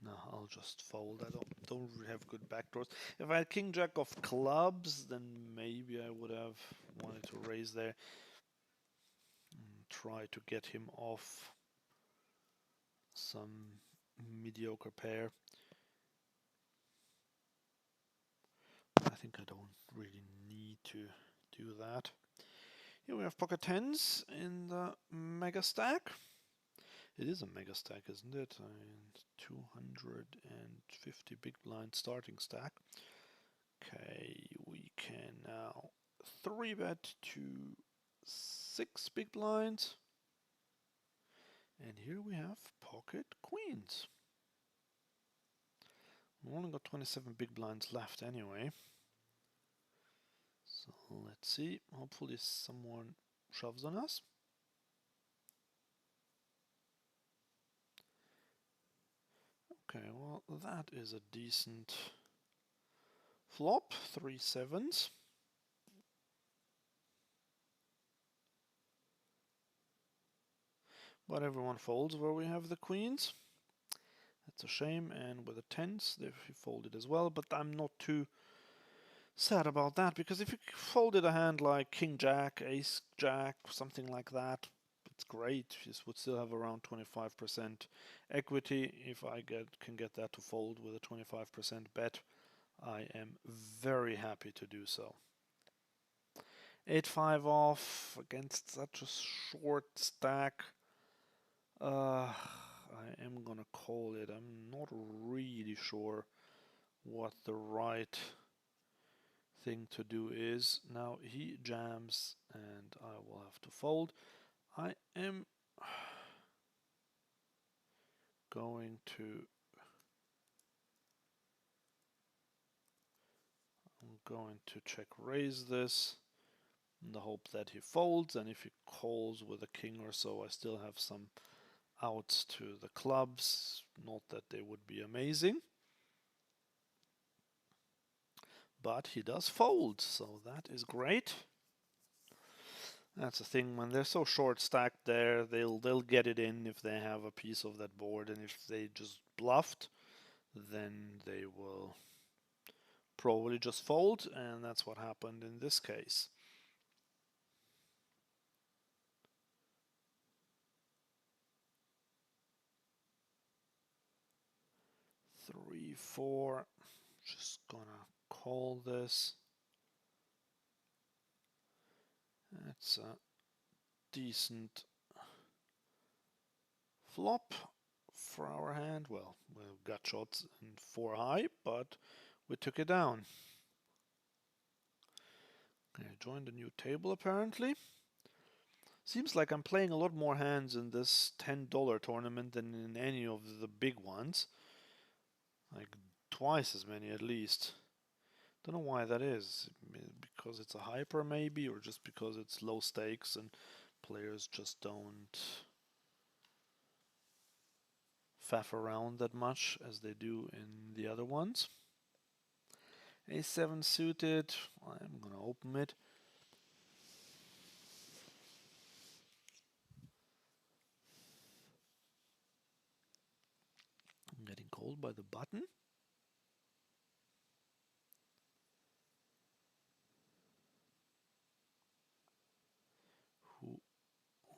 No, I'll just fold. I don't really have good backdoors. If I had King Jack of clubs, then maybe I would have wanted to raise there and try to get him off some mediocre pair. I think I don't really need to do that. Here we have pocket tens in the mega stack. It is a mega stack, isn't it? 250 big blind starting stack. Okay, we can now 3-bet to 6 big blinds. And here we have pocket queens. We've only got 27 big blinds left anyway. So let's see. Hopefully someone shoves on us. Okay, well, that is a decent flop. 3 sevens. But everyone folds where we have the queens. That's a shame. And with the tens, he folded as well. But I'm not too sad about that, because if you folded a hand like King Jack, Ace Jack, something like that, it's great. You would still have around 25% equity. If I can get that to fold with a 25% bet, I am very happy to do so. 8-5 off against such a short stack. I am gonna call it. I'm not really sure what the right thing to do is. Now he jams and I will have to fold. I am going to check raise this in the hope that he folds, and if he calls with a king or so, I still have some outs to the clubs. Not that they would be amazing, but he does fold, so that is great. That's the thing, when they're so short stacked there, they'll get it in if they have a piece of that board, and if they just bluffed, then they will probably just fold, and that's what happened in this case. Three, four, just gonna call this. It's a decent flop for our hand. Well, we've got shots in 4 high, but we took it down. Okay, joined a new table apparently. Seems like I'm playing a lot more hands in this $10 tournament than in any of the big ones. Like twice as many at least. Don't know why that is. Because it's a hyper maybe, or just because it's low stakes and players just don't faff around that much as they do in the other ones. A7 suited, I'm gonna open it. I'm getting called by the button. Who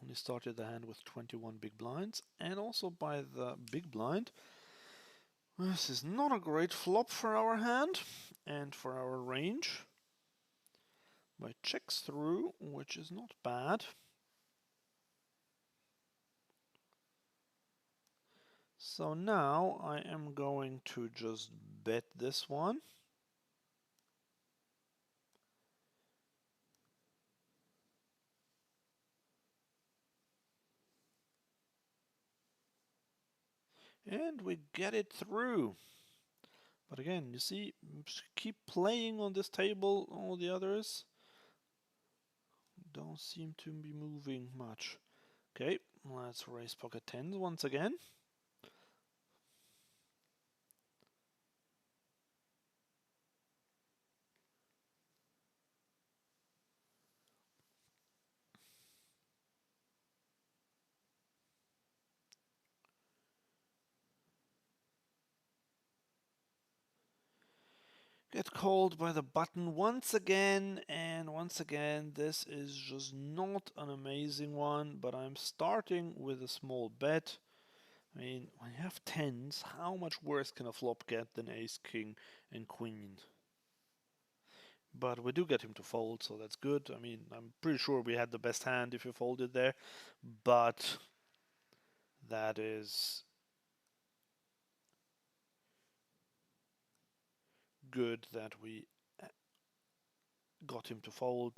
only started the hand with 21 big blinds, and also by the big blind. This is not a great flop for our hand and for our range. By checks through, which is not bad. So now I am going to just bet this one. And we get it through. But again, you see, keep playing on this table. All the others don't seem to be moving much. Okay, let's raise pocket tens once again. Get called by the button once again, and once again this is just not an amazing one, but I'm starting with a small bet. I mean, when you have tens, how much worse can a flop get than ace, king, and queen? But we do get him to fold, so that's good. I mean, I'm pretty sure we had the best hand if you folded there, but that is good that we got him to fold,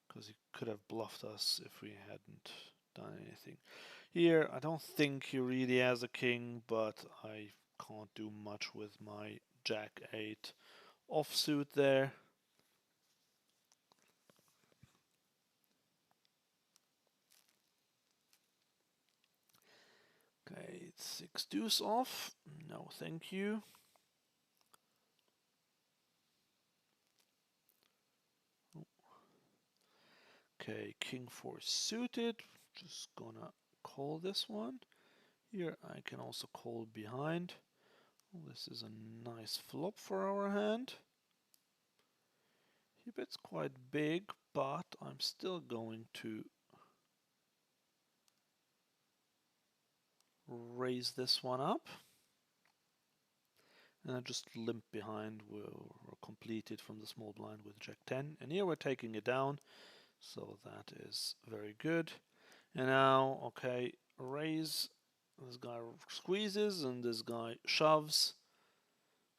because he could have bluffed us if we hadn't done anything. Here, I don't think he really has a king, but I can't do much with my jack 8 offsuit there. Okay, 6 deuce off. No, thank you. Okay, king 4 suited. Just gonna call this one. Here I can also call behind. This is a nice flop for our hand. He bets quite big, but I'm still going to raise this one up. And I just limp behind. We'll complete it from the small blind with jack 10. And here we're taking it down. So that is very good. And now, okay, raise. This guy squeezes and this guy shoves.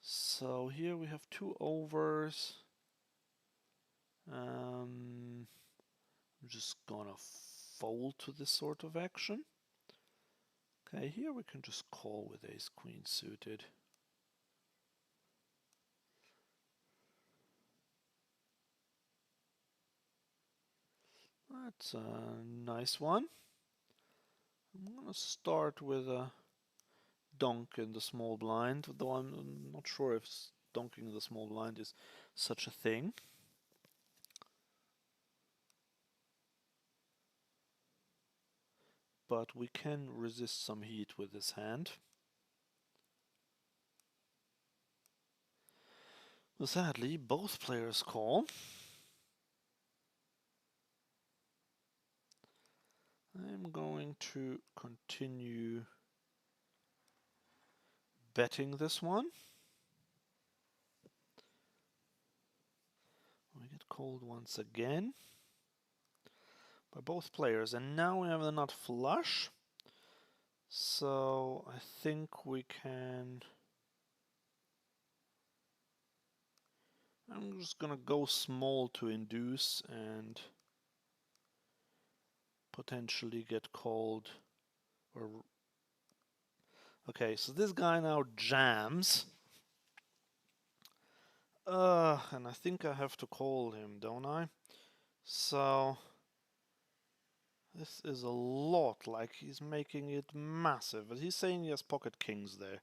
So here we have 2 overs. I'm just gonna fold to this sort of action. Okay, here we can just call with ace queen suited. That's a nice one. I'm gonna start with a donk in the small blind, though I'm not sure if donking the small blind is such a thing. But we can resist some heat with this hand. But sadly, both players call. I'm going to continue betting this one. We get called once again by both players, and now we have the nut flush. So I think we can. I'm just gonna go small to induce and potentially get called, or Okay, so this guy now jams. And I think I have to call him, don't I? So this is a lot, like he's making it massive. But he's saying he has pocket kings there,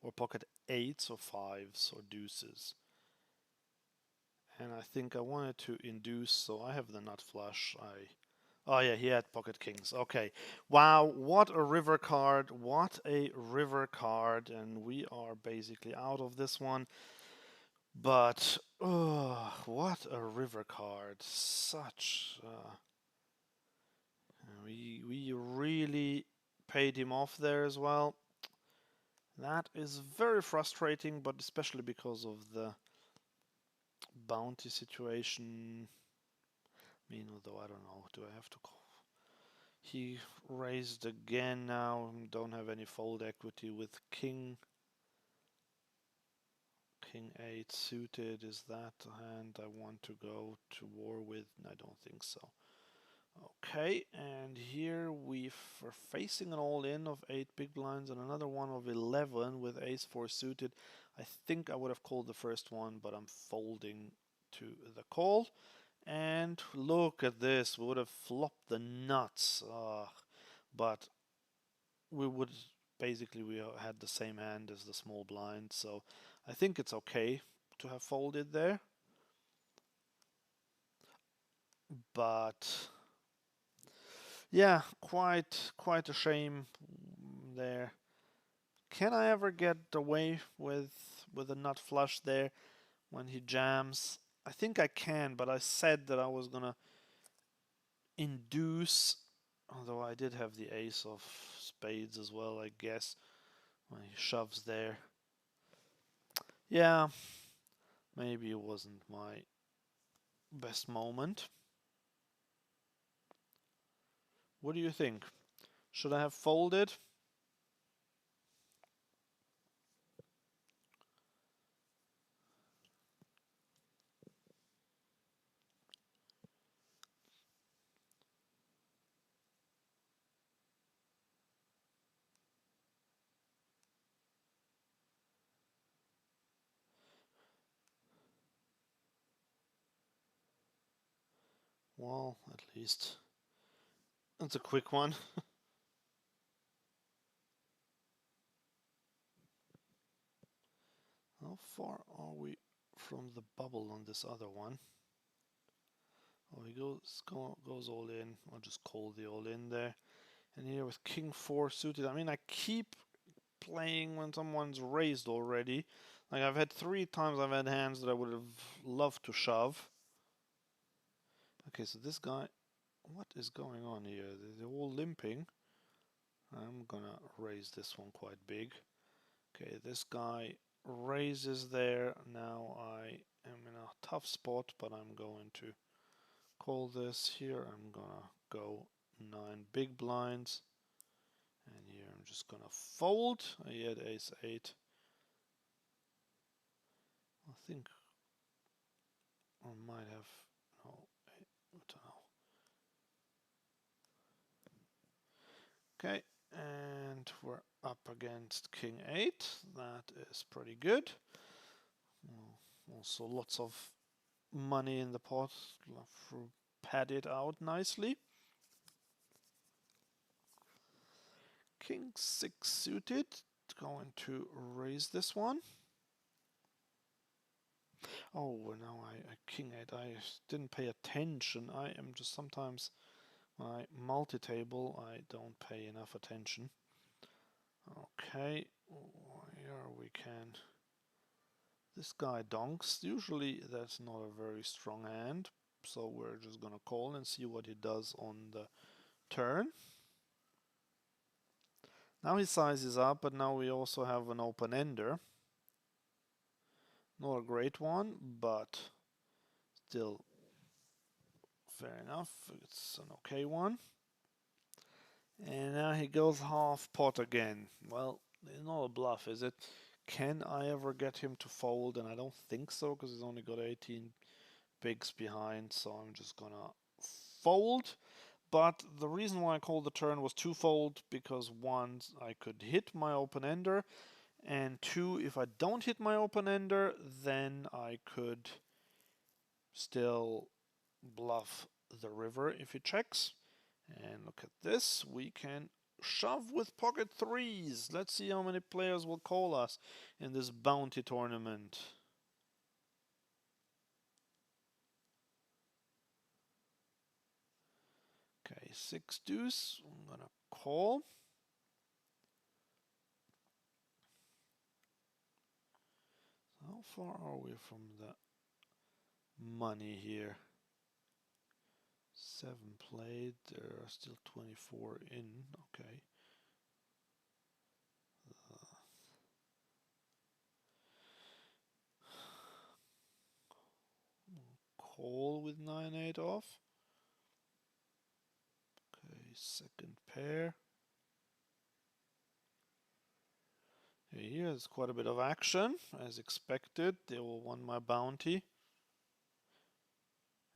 or pocket eights or fives or deuces. And I think I wanted to induce, so I have the nut flush. Oh yeah, he had pocket kings. Okay. Wow, what a river card. What a river card. And we are basically out of this one. But, what a river card. Such... we really paid him off there as well. That is very frustrating, but especially because of the bounty situation. I mean, although I don't know, do I have to call? He raised again now. Don't have any fold equity with king. King 8 suited. Is that the hand I want to go to war with? I don't think so. Okay, and here we're facing an all-in of 8 big blinds and another one of 11 with ace 4 suited. I think I would have called the first one, but I'm folding to the call. And look at this, we would have flopped the nuts. But we would basically, we had the same hand as the small blind, so I think it's okay to have folded there. But yeah, quite a shame there. Can I ever get away with a nut flush there when he jams? I think I can, but I said that I was gonna induce, although I did have the ace of spades as well, I guess, when he shoves there. Yeah, maybe it wasn't my best moment. What do you think? Should I have folded? Well, at least it's a quick one. How far are we from the bubble on this other one? Oh, he goes all in. I'll just call the all in there. And here with king 4 suited, I mean, I keep playing when someone's raised already. Like, I've had 3 times I've had hands that I would have loved to shove. Okay, so this guy, what is going on here? They're all limping. I'm gonna raise this one quite big. Okay, this guy raises there. Now I am in a tough spot, but I'm going to call this here. I'm gonna go 9 big blinds. And here I'm just gonna fold. I had ace 8. I think I might have, no, I don't know. Okay, and we're up against king 8. That is pretty good. Also lots of money in the pot to pad it out nicely. King 6 suited, going to raise this one. Oh, now I king 8, I didn't pay attention. I am just sometimes, when I multi-table, I don't pay enough attention. Okay, here we can. This guy donks. Usually that's not a very strong hand, so we're just gonna call and see what he does on the turn. Now he sizes up, but now we also have an open ender. Not a great one, but still fair enough. It's an okay one. And now he goes half pot again. Well, it's not a bluff, is it? Can I ever get him to fold? And I don't think so, because he's only got 18 bigs behind, so I'm just gonna fold. But the reason why I called the turn was twofold, because one, I could hit my open-ender, and two, if I don't hit my open-ender, then I could still bluff the river if he checks. And look at this, we can shove with pocket threes. Let's see how many players will call us in this bounty tournament. Okay, 6 deuce, I'm gonna call. How far are we from the money here? 7 played, there are still 24 in, okay. Call with 9-8 off. Okay, second pair. Here's quite a bit of action, as expected. They will want my bounty.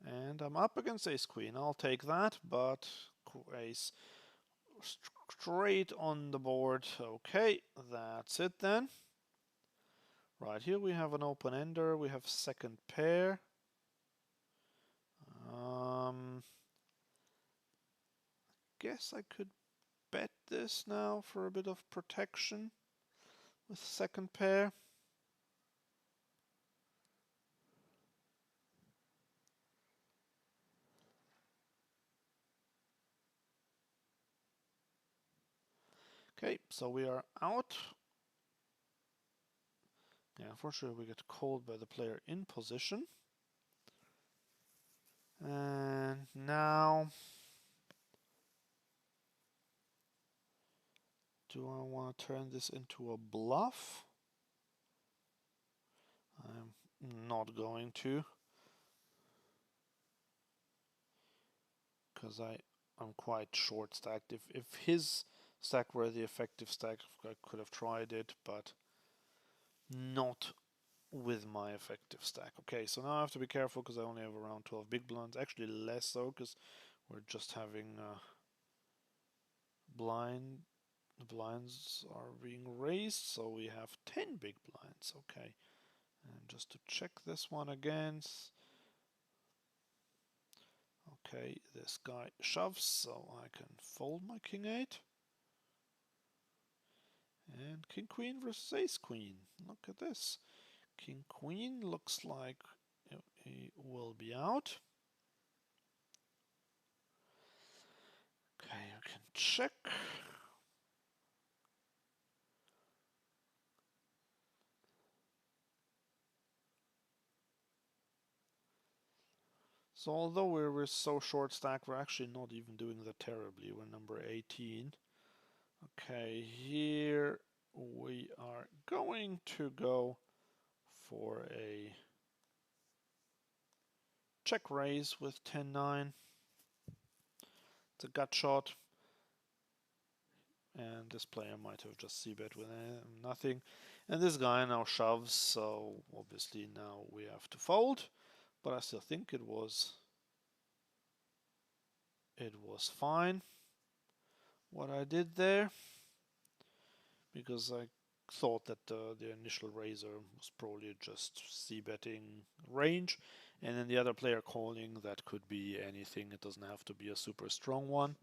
And I'm up against ace-queen. I'll take that, but ace straight on the board. Okay, that's it then. Right, here we have an open-ender. We have second pair. Guess I could bet this now for a bit of protection with second pair. Okay, so we are out. Yeah, unfortunately we get called by the player in position. And now, do I want to turn this into a bluff? I'm not going to, because I'm quite short stacked. If his stack were the effective stack, I could have tried it, but not with my effective stack. Okay, so now I have to be careful because I only have around 12 big blinds. Actually less so, because we're just having the blinds are being raised, so we have 10 big blinds. Okay, and just to check this one again. Okay, this guy shoves, so I can fold my king 8. And king queen versus ace queen. Look at this. King queen looks like he will be out. Okay, I can check. So although we're so short stack, we're actually not even doing that terribly. We're number 18. Okay, here we are going to go for a check raise with 10-9. It's a gut shot. And this player might have just c-bet with nothing. And this guy now shoves, so obviously now we have to fold. But I still think it was fine what I did there, because I thought that the initial raiser was probably just c-betting range, and then the other player calling, that could be anything. It doesn't have to be a super strong one.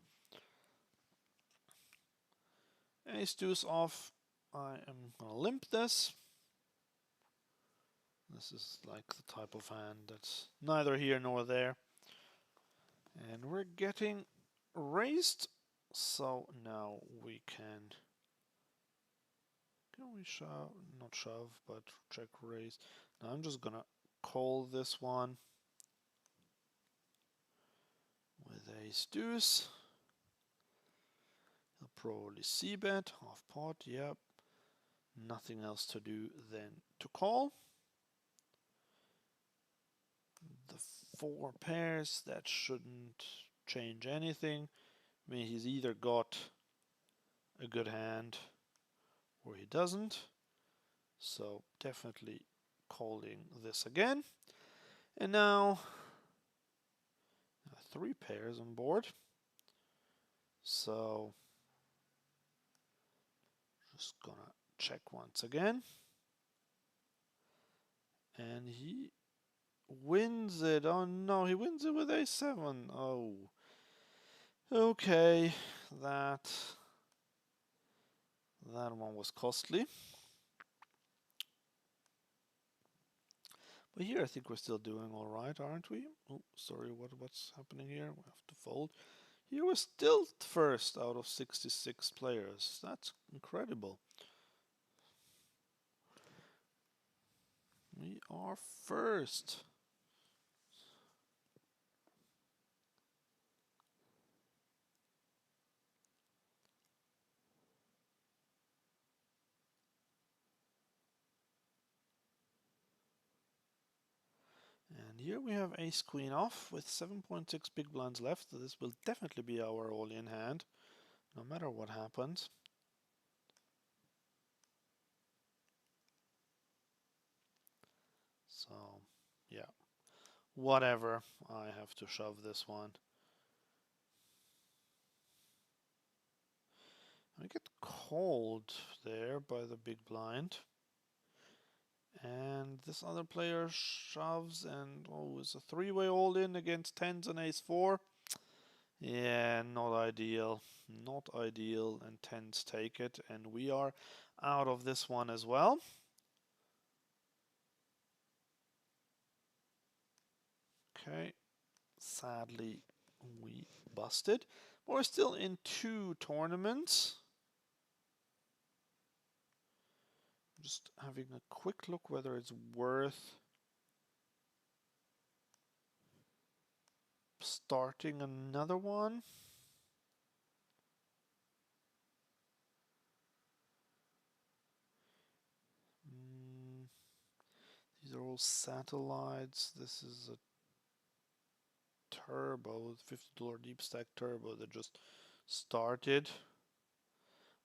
Ace deuce off. I am gonna limp this. This is like the type of hand that's neither here nor there. And we're getting raised, so now we can we shove, not shove, but check raise. Now I'm just gonna call this one with ace deuce. He'll probably c-bet, half pot, yep. Nothing else to do than to call. The 4 pairs, that shouldn't change anything. I mean, he's either got a good hand or he doesn't. So definitely calling this again. And now 3 pairs on board. So just gonna check once again. And he wins it. Oh no, he wins it with a7. Oh. Okay, that one was costly. But here I think we're still doing all right, aren't we? Oh, sorry, what's happening here? We have to fold. Here we're still first out of 66 players. That's incredible. We are first. And here we have ace queen off with 7.6 big blinds left. So this will definitely be our all-in hand, no matter what happens. So, yeah, whatever. I have to shove this one. I get called there by the big blind. And this other player shoves and, oh, it's a three-way all-in against tens and ace-4. Yeah, not ideal. Not ideal, and tens take it. And we are out of this one as well. Okay, sadly we busted. But we're still in 2 tournaments. Just having a quick look whether it's worth starting another one. These are all satellites. This is a turbo, $50 deep stack turbo that just started.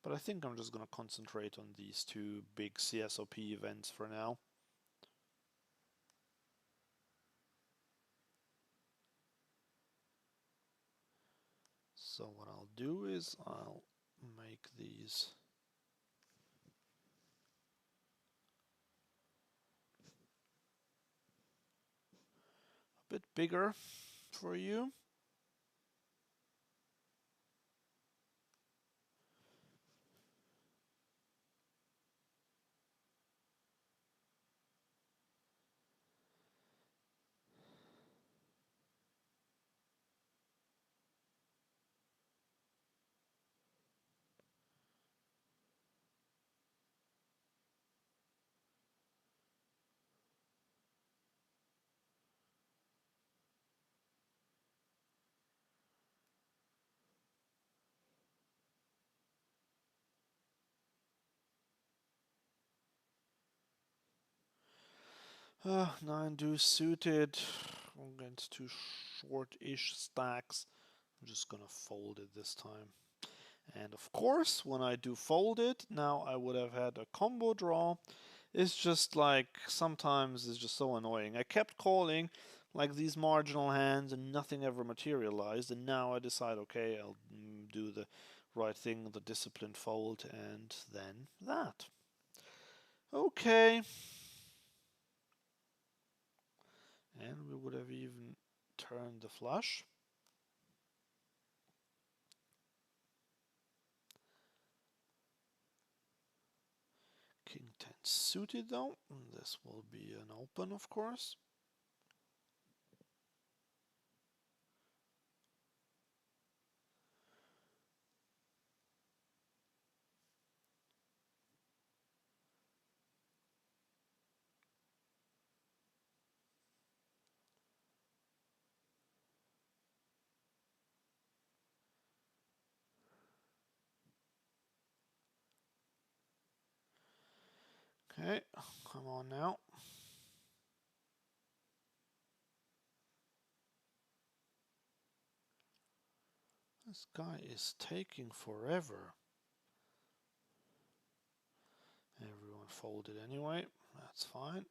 But I think I'm just going to concentrate on these 2 big CSOP events for now. So what I'll do is I'll make these a bit bigger for you. Nine deuce suited against 2 short-ish stacks. I'm just gonna fold it this time. And of course, when I do fold it, now I would have had a combo draw. It's just like, sometimes it's just so annoying. I kept calling like these marginal hands and nothing ever materialized. And now I decide, okay, I'll do the right thing, the disciplined fold, and then that. Okay. And we would have even turned the flush. King 10 suited though. This will be an open, of course. Okay, come on now. This guy is taking forever. Everyone folded anyway, that's fine.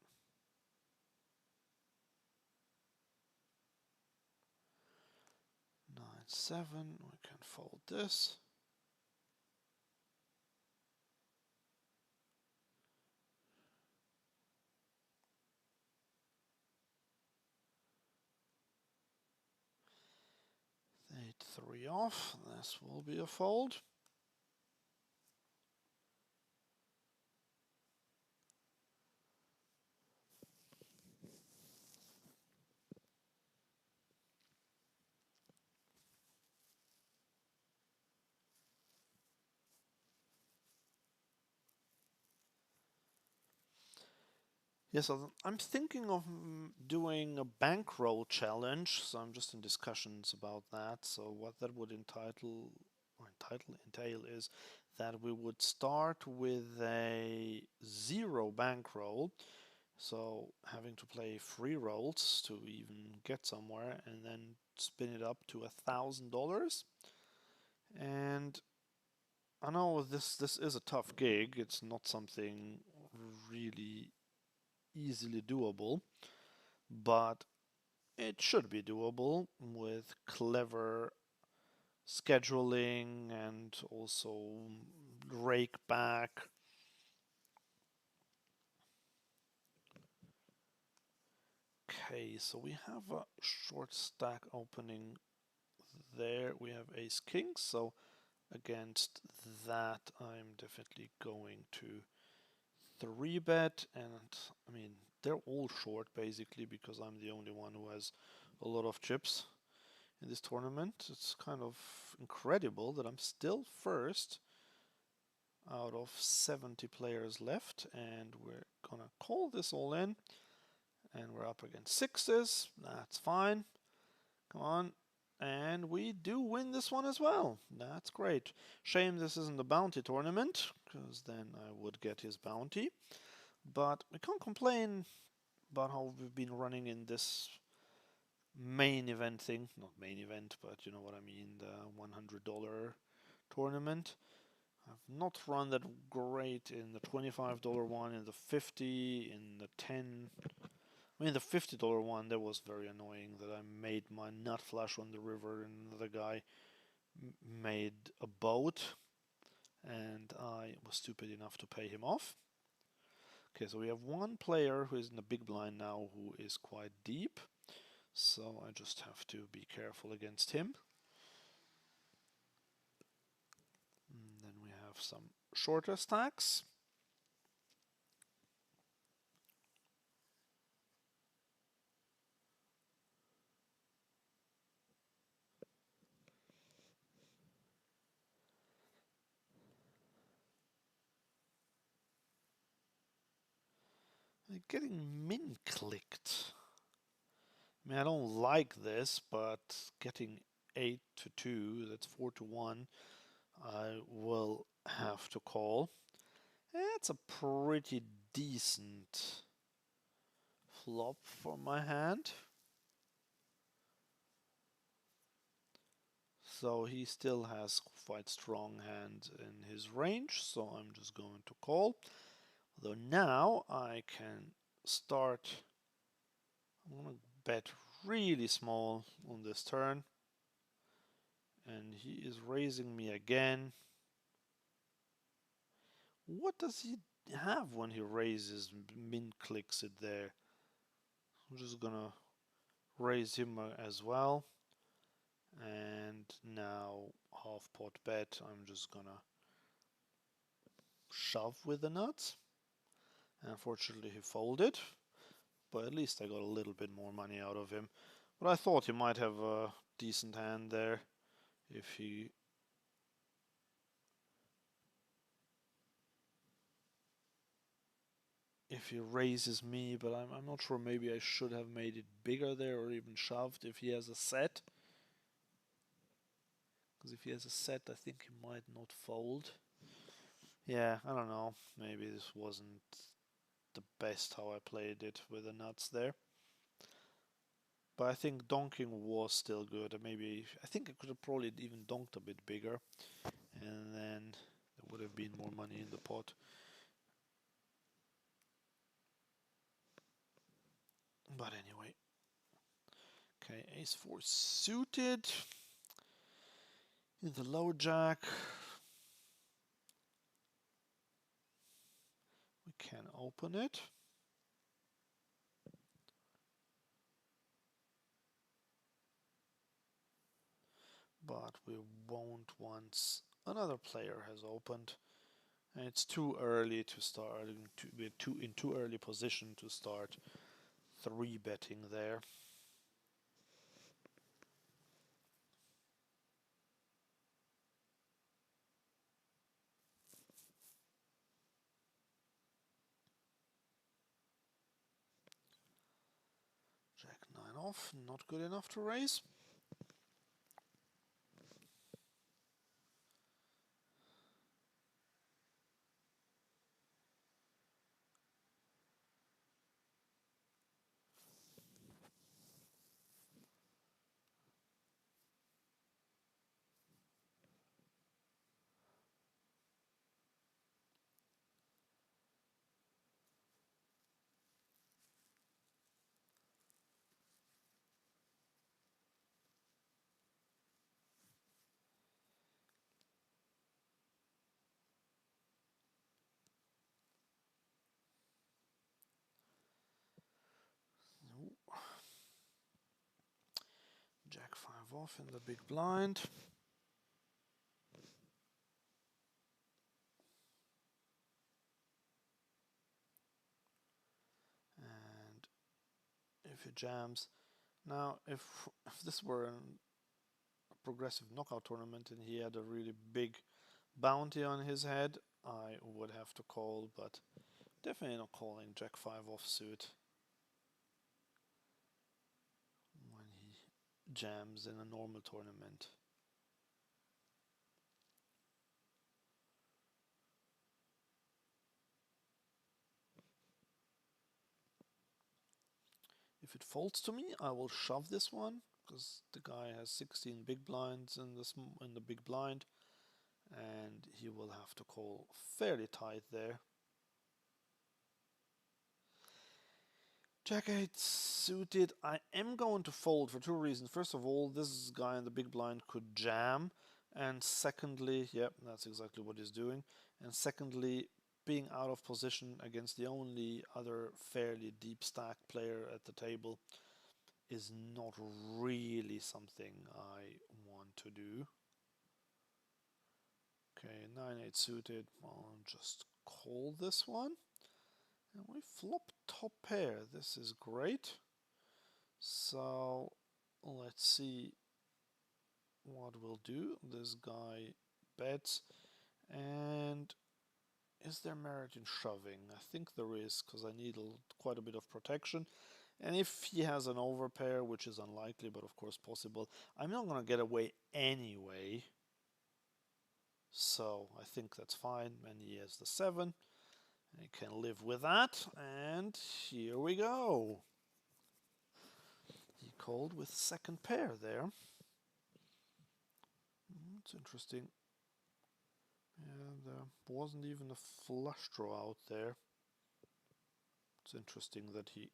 Nine 9-7, we can fold this. Eight, 3 off, this will be a fold. Yes, I'm thinking of doing a bankroll challenge, so I'm just in discussions about that. So what that would entail is that we would start with a 0 bankroll, so having to play 3 rolls to even get somewhere, and then spin it up to $1,000. And I know this is a tough gig. It's not something really easily doable, but it should be doable with clever scheduling and also rake back. Okay, so we have a short stack opening there. We have ace king, so against that I'm definitely going to 3-bet, and I mean they're all short basically because I'm the only one who has a lot of chips in this tournament. It's kind of incredible that I'm still first out of 70 players left, and we're gonna call this all in, and we're up against sixes. That's fine. Come on. And we do win this one as well. That's great. Shame this isn't a bounty tournament, because then I would get his bounty. But we can't complain about how we've been running in this main event thing. Not main event, but you know what I mean, the $100 tournament. I've not run that great in the $25 one, in the 50, in the 10. I mean, the $50 one, that was very annoying that I made my nut flush on the river and the guy made a boat and I was stupid enough to pay him off. Okay, so we have one player who is in the big blind now who is quite deep. So I just have to be careful against him. And then we have some shorter stacks. I'm getting min clicked. I mean, I don't like this, but getting 8 to 2, that's 4 to 1, I will have to call. It's a pretty decent flop for my hand. So he still has quite strong hand in his range, so I'm just going to call. Though now I can start. I'm going to bet really small on this turn. And he is raising me again. What does he have when he raises, min clicks it there? I'm just gonna raise him as well. And now half pot bet, I'm just gonna shove with the nuts. Unfortunately he folded, but at least I got a little bit more money out of him. But I thought he might have a decent hand there if he raises me, but I'm not sure, maybe I should have made it bigger there or even shoved if he has a set. Because if he has a set, I think he might not fold. Yeah, I don't know. Maybe this wasn't the best how I played it with the nuts there. But I think donking was still good. Maybe I think I could have probably even donked a bit bigger, and then there would have been more money in the pot. But anyway, okay, ace 4 suited. In the low jack, we can open it. But we won't once another player has opened. And it's too early to start, we're in too early position to start 3-betting there. Jack 9 off, not good enough to raise. Jack 5 off in the big blind. And if he jams. Now, if this were a progressive knockout tournament and he had a really big bounty on his head, I would have to call, but definitely not calling Jack 5 offsuit when he jams in a normal tournament. If it folds to me, I will shove this one because the guy has 16 big blinds in the big blind, and he will have to call fairly tight there. Jack 8 suited. I am going to fold for two reasons. First of all, this guy in the big blind could jam, and secondly, yep, that's exactly what he's doing. And secondly, being out of position against the only other fairly deep stack player at the table is not really something I want to do. Okay, 9-8 suited. I'll just call this one. And we flop top pair. This is great. So let's see what we'll do. This guy bets. And is there merit in shoving? I think there is, because I need quite a bit of protection. And if he has an overpair, which is unlikely, but of course possible, I'm not going to get away anyway. So I think that's fine. And he has the 7. I can live with that. And here we go. He called with second pair there. It's interesting. Yeah, there wasn't even a flush draw out there. It's interesting that he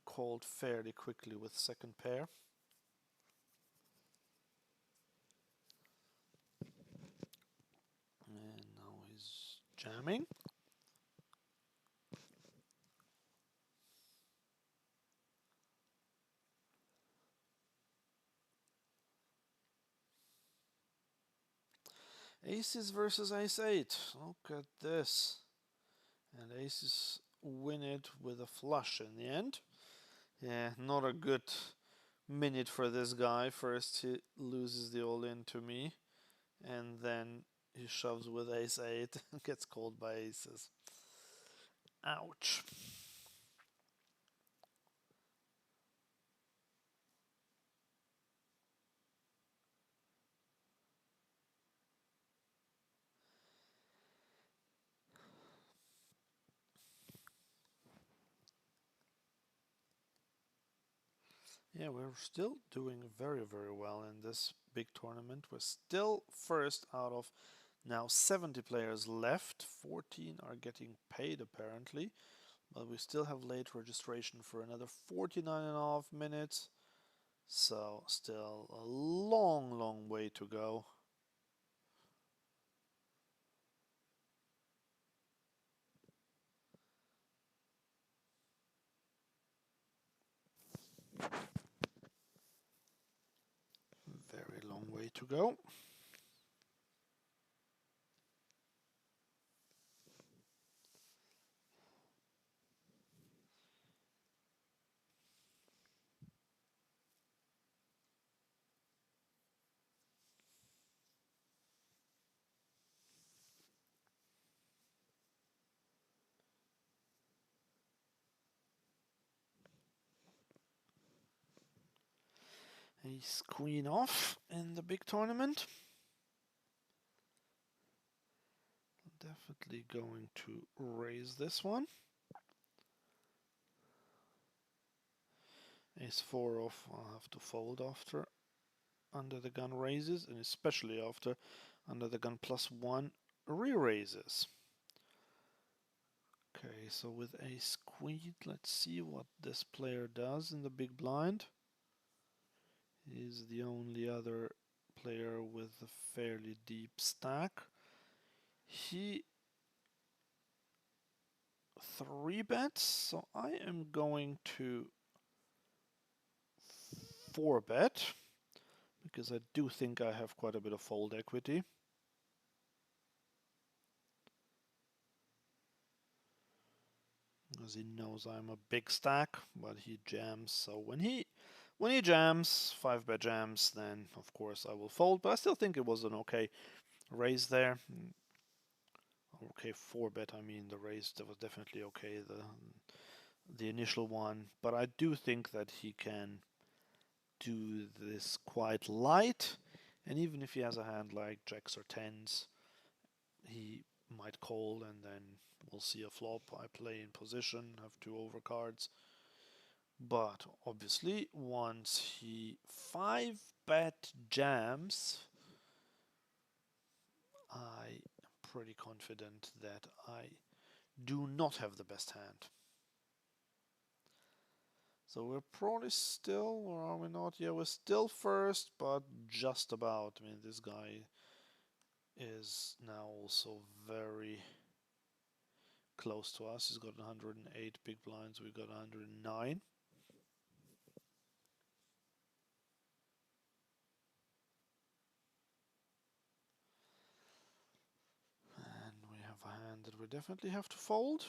called fairly quickly with second pair. And now he's jamming. Aces versus ace-8. Look at this. And aces win it with a flush in the end. Yeah, not a good minute for this guy. First he loses the all-in to me, and then he shoves with ace-8 and gets called by aces. Ouch. Yeah, we're still doing very, very well in this big tournament. We're still first out of now 70 players left. 14 are getting paid apparently, but we still have late registration for another 49.5 minutes. So still a long way to go. Very long way to go. Ace queen off in the big tournament. Definitely going to raise this one. Ace four off, I'll have to fold after under the gun raises, and especially after under the gun +1 re-raises. Okay, so with ace queen, let's see what this player does in the big blind. He's the only other player with a fairly deep stack. He 3-bets, so I am going to 4-bet because I do think I have quite a bit of fold equity. Because he knows I'm a big stack, but he jams. So when he jams, 5-bet jams, then of course I will fold. But I still think it was an okay raise there. Okay, 4-bet. I mean the raise that was definitely okay. The initial one, but I do think that he can do this quite light. And even if he has a hand like jacks or tens, he might call, and then we'll see a flop. I play in position, have 2 overcards. But obviously, once he 5-bet jams, I am pretty confident that I do not have the best hand. So we're probably still, or are we not? Yeah, we're still first, but just about. I mean, this guy is now also very close to us. He's got 108 big blinds. We've got 109. And we have a hand that we definitely have to fold.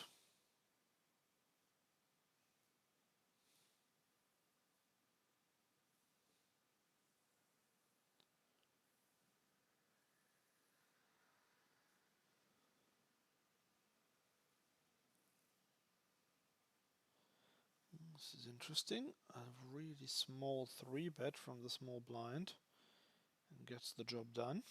This is interesting. A really small 3-bet from the small blind and gets the job done.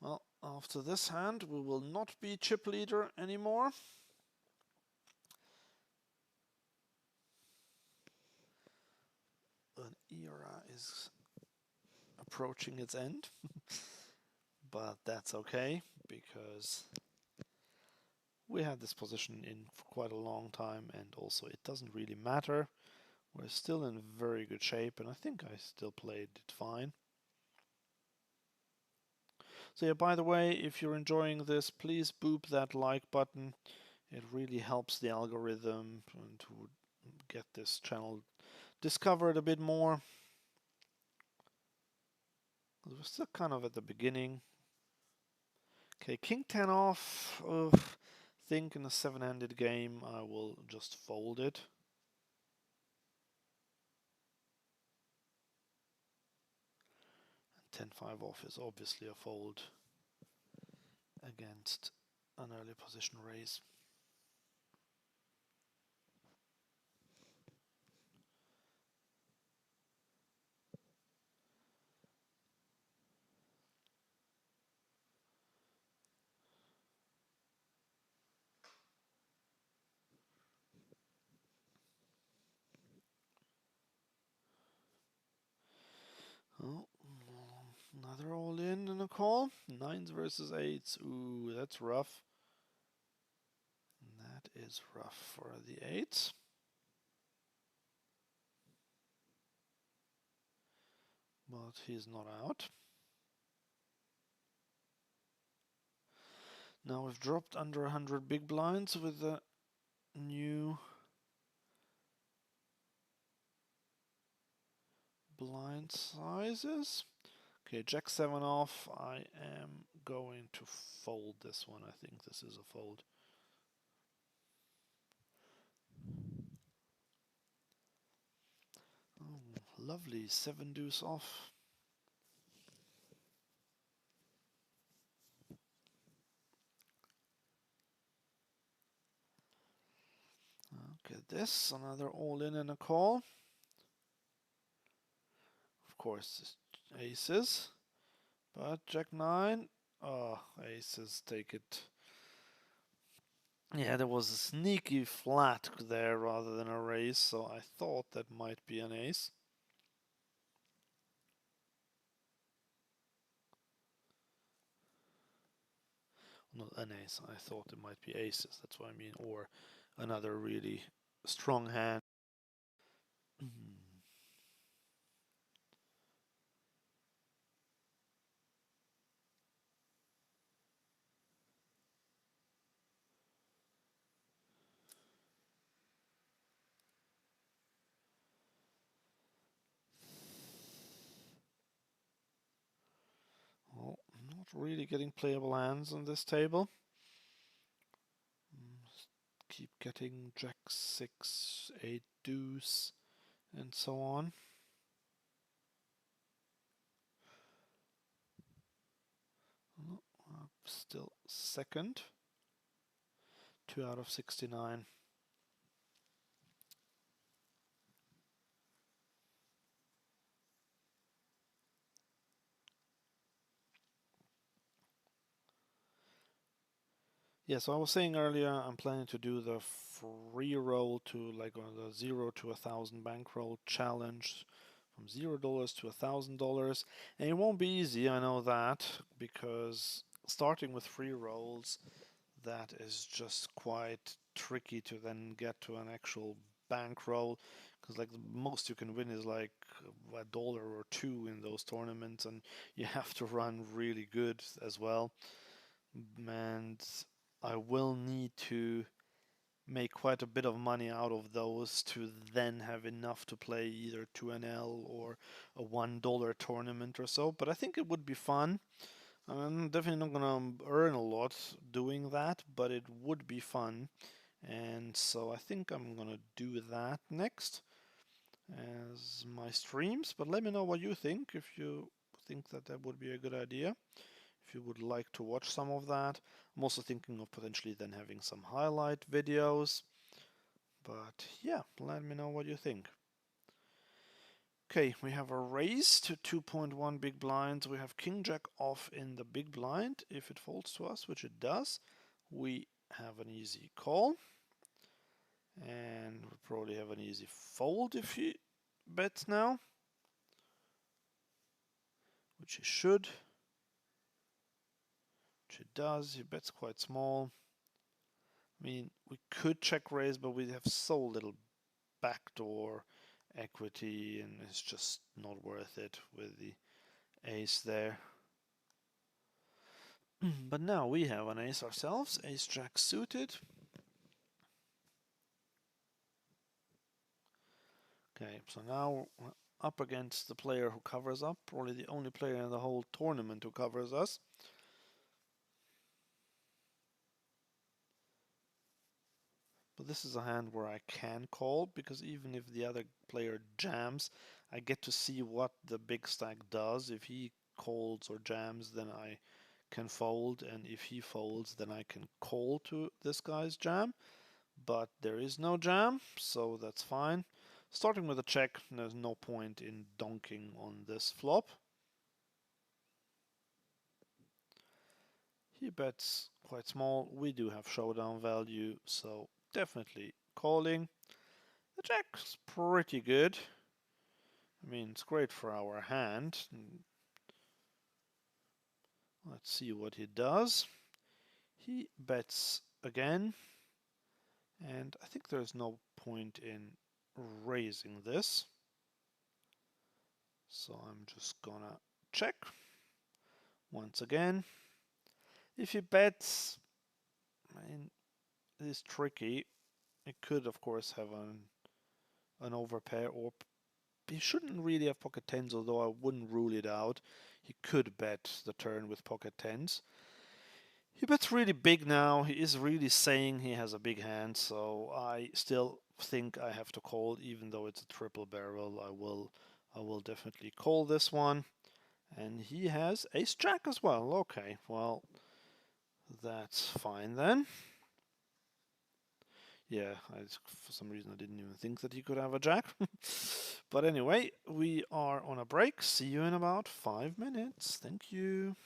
Well, after this hand, we will not be chip leader anymore. An era is approaching its end, but that's okay because we had this position in for quite a long time, and also it doesn't really matter. We're still in very good shape, and I think I still played it fine. So yeah, by the way, if you're enjoying this, please boop that like button. It really helps the algorithm to get this channel discovered a bit more. We're still kind of at the beginning. Okay, king 10 off. Think in a 7-handed game I will just fold it. And 10-5 off is obviously a fold against an early position raise. Oh, another all in and a call. 9s versus 8s. Ooh, that's rough. is rough for the 8. But he's not out. Now we've dropped under 100 big blinds with the new blind sizes. Okay, Jack 7 off. I am going to fold this one. I think this is a fold. Oh, lovely. 7 deuce off. Okay, this, another all-in and a call. Of course, aces. But Jack 9. Oh, aces take it. Yeah, there was a sneaky flat there rather than a raise, so I thought that might be an ace. Not an ace, I thought it might be aces, that's what I mean, or another really strong hand. Well, not really getting playable hands on this table. Keep getting Jack 6, 8 deuce, and so on. Still second. 2 out of 69. Yeah, so I was saying earlier, I'm planning to do the free roll to like the 0 to 1,000 bankroll challenge from $0 to $1,000, and it won't be easy. I know that, because starting with free rolls, that is just quite tricky to then get to an actual bankroll, because like the most you can win is like $1 or $2 in those tournaments, and you have to run really good as well. And I will need to make quite a bit of money out of those to then have enough to play either 2NL or a $1 tournament or so. But I think it would be fun. I'm definitely not gonna earn a lot doing that, but it would be fun. And so I think I'm gonna do that next as my streams. But let me know what you think, if you think that that would be a good idea. If you would like to watch some of that. I'm also thinking of potentially then having some highlight videos. But yeah, let me know what you think. Okay, we have a raise to 2.1 big blinds. We have King Jack off in the big blind. If it folds to us, which it does, we have an easy call. And we probably have an easy fold if he bets now, which he should. Which it does. He bets quite small. I mean, we could check raise, but we have so little backdoor equity, and it's just not worth it with the ace there. But now we have an ace ourselves, ace jack suited. Okay, so now we're up against the player who covers up, probably the only player in the whole tournament who covers us. But this is a hand where I can call, because even if the other player jams, I get to see what the big stack does. If he calls or jams, then I can fold, and if he folds, then I can call to this guy's jam. But there is no jam, so that's fine. Starting with a check, there's no point in donking on this flop. He bets quite small. We do have showdown value, so definitely calling. The jack's pretty good. I mean, it's great for our hand. Let's see what he does. He bets again. And I think there's no point in raising this. So I'm just gonna check once again. If he bets, I mean, it is tricky. It could, of course, have an overpair, or he shouldn't really have pocket tens, although I wouldn't rule it out. He could bet the turn with pocket tens. He bets really big now. He is really saying he has a big hand, so I still think I have to call, even though it's a triple barrel. I will definitely call this one. And he has ace jack as well. Okay, well, that's fine then. Yeah, for some reason I didn't even think that he could have a jack. But anyway, we are on a break. See you in about 5 minutes. Thank you.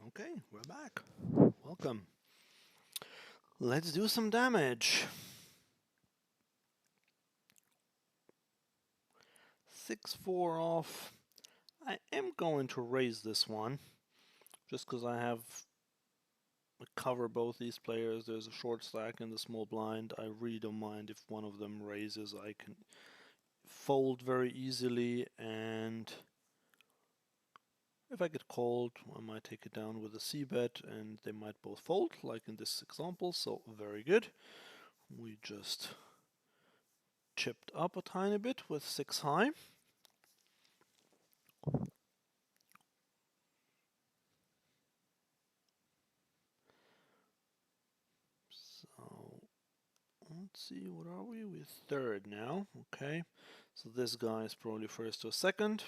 Okay, we're back. Welcome. Let's do some damage. 6-4 off. I am going to raise this one, just because I have cover both these players. There's a short stack in the small blind. I really don't mind if one of them raises. I can fold very easily, and if I get called, I might take it down with a c-bet, and they might both fold, like in this example, so very good. We just chipped up a tiny bit with 6 high. So let's see, what are we? We're third now. Okay, so this guy is probably first or second.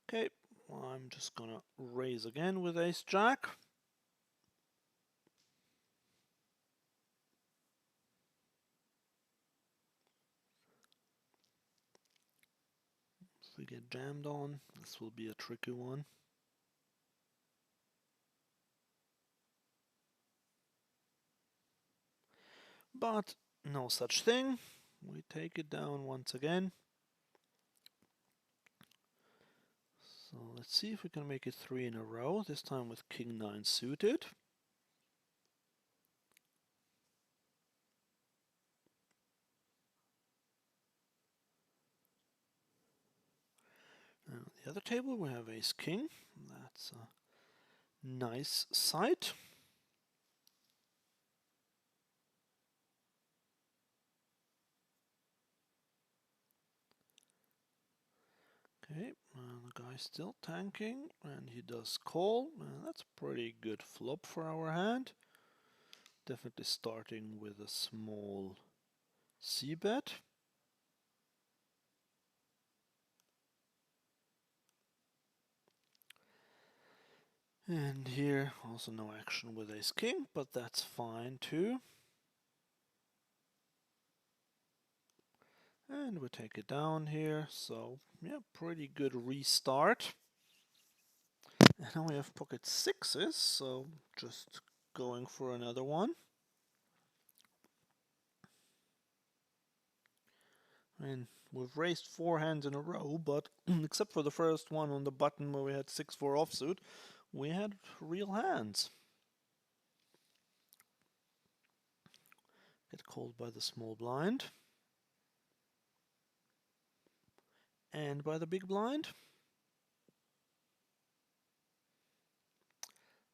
Okay, I'm just gonna raise again with ace jack. If we get jammed on, this will be a tricky one. But no such thing. We take it down once again. So let's see if we can make it 3 in a row, this time with king 9 suited. Now on the other table we have ace king. That's a nice sight. Okay, the guy's still tanking, and he does call. That's a pretty good flop for our hand. Definitely starting with a small c-bet. And here also no action with ace king, but that's fine too. And we take it down here, so yeah, pretty good restart. And now we have pocket sixes, so just going for another one. I mean, we've raised 4 hands in a row, but except for the first one on the button where we had 6-4 offsuit, we had real hands. Get called by the small blind. And by the big blind.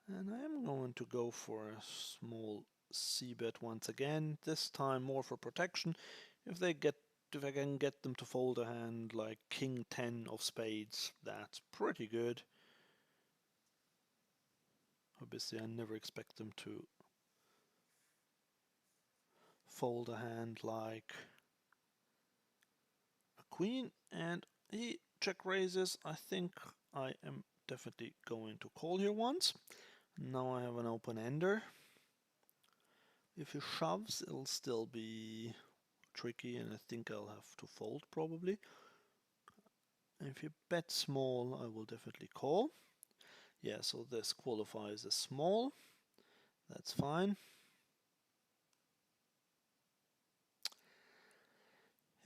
And I am going to go for a small c-bet once again, this time more for protection. If I can get them to fold a hand like king 10 of spades, that's pretty good. Obviously I never expect them to fold a hand like a queen, and he check raises. I think I am definitely going to call here once. Now I have an open ender. If he shoves, it'll still be tricky, and I think I'll have to fold probably. If you bet small, I will definitely call. Yeah, so this qualifies as small. That's fine.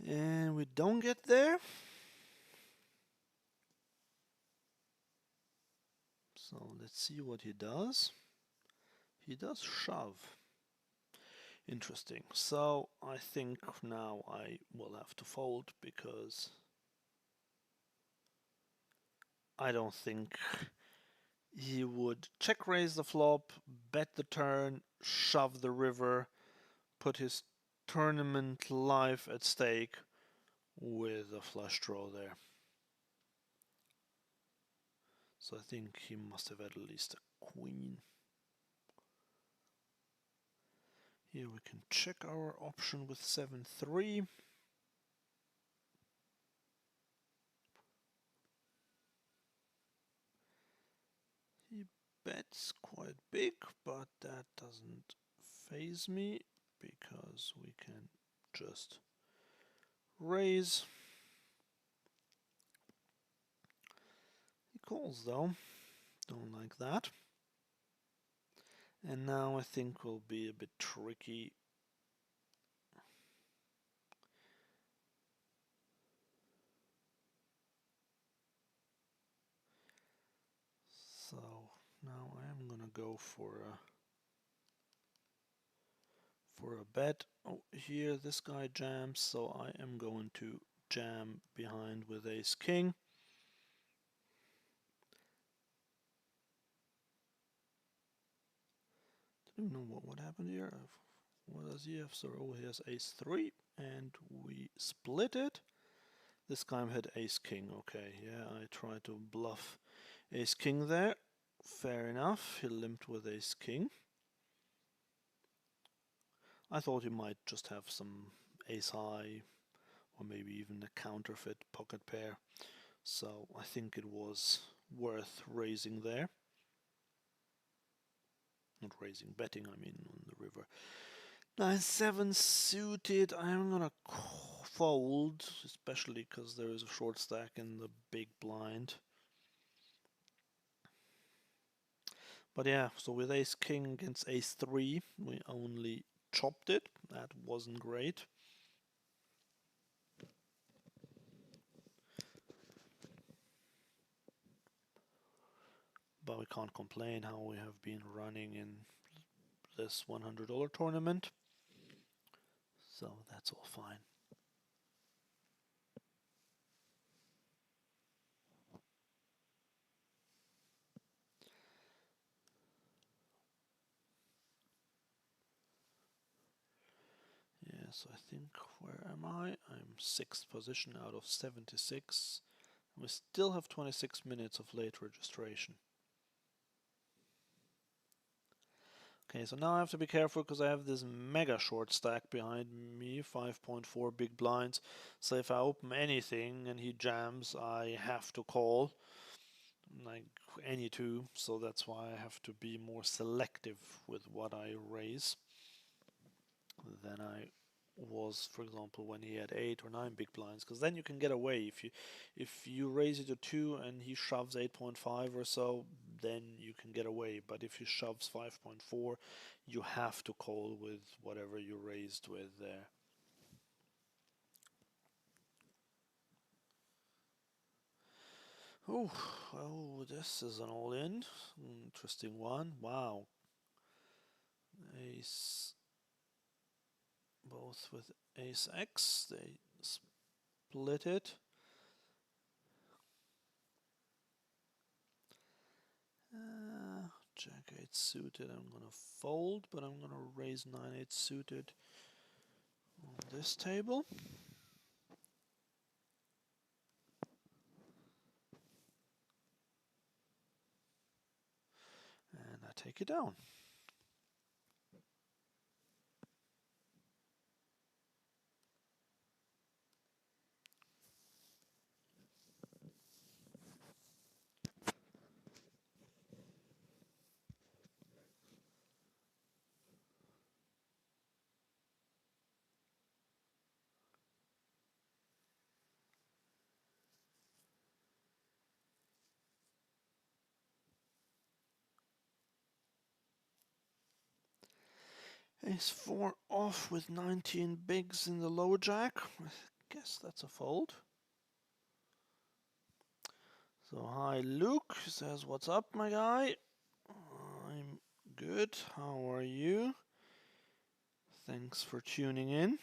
And we don't get there. So let's see what he does. He does shove. Interesting. So I think now I will have to fold, because I don't think he would check raise the flop, bet the turn, shove the river, put his tournament life at stake with a flush draw there. So I think he must have at least a queen. Here we can check our option with 7-3. He bets quite big, but that doesn't faze me, because we can just raise. He calls though, don't like that. And now I think will be a bit tricky. So now I am gonna go for a bet. Oh, here this guy jams, so I am going to jam behind with ace king. I don't know what happened here. What does he have? So oh, he has ace 3 and we split it. This guy had ace king. Okay, yeah, I tried to bluff ace king there. Fair enough, he limped with ace king. I thought he might just have some ace high or maybe even a counterfeit pocket pair. So I think it was worth raising there. Not raising, betting, I mean, on the river. 9-7 suited. I'm gonna fold, especially because there is a short stack in the big blind. But yeah, so with ace king against ace 3, we only chopped it. That wasn't great. But we can't complain how we have been running in this $100 tournament. So that's all fine. Yeah, so I think, where am I? I'm 6th position out of 76. We still have 26 minutes of late registration. Okay, so now I have to be careful because I have this mega short stack behind me, 5.4 big blinds. So if I open anything and he jams, I have to call, like any two. So that's why I have to be more selective with what I raise than I was, for example, when he had 8 or 9 big blinds, because then you can get away. If you raise it to 2 and he shoves 8.5 or so, then you can get away. But if he shoves 5.4, you have to call with whatever you raised with there. Oh, this is an all-in. Interesting one. Wow. Ace, both with ace X, they split it. Jack 8 suited, I'm gonna fold, but I'm gonna raise 9-8 suited on this table. And I take it down. Ace 4 off with 19 bigs in the low jack. I guess that's a fold. So hi Luke, says what's up my guy. I'm good, how are you? Thanks for tuning in.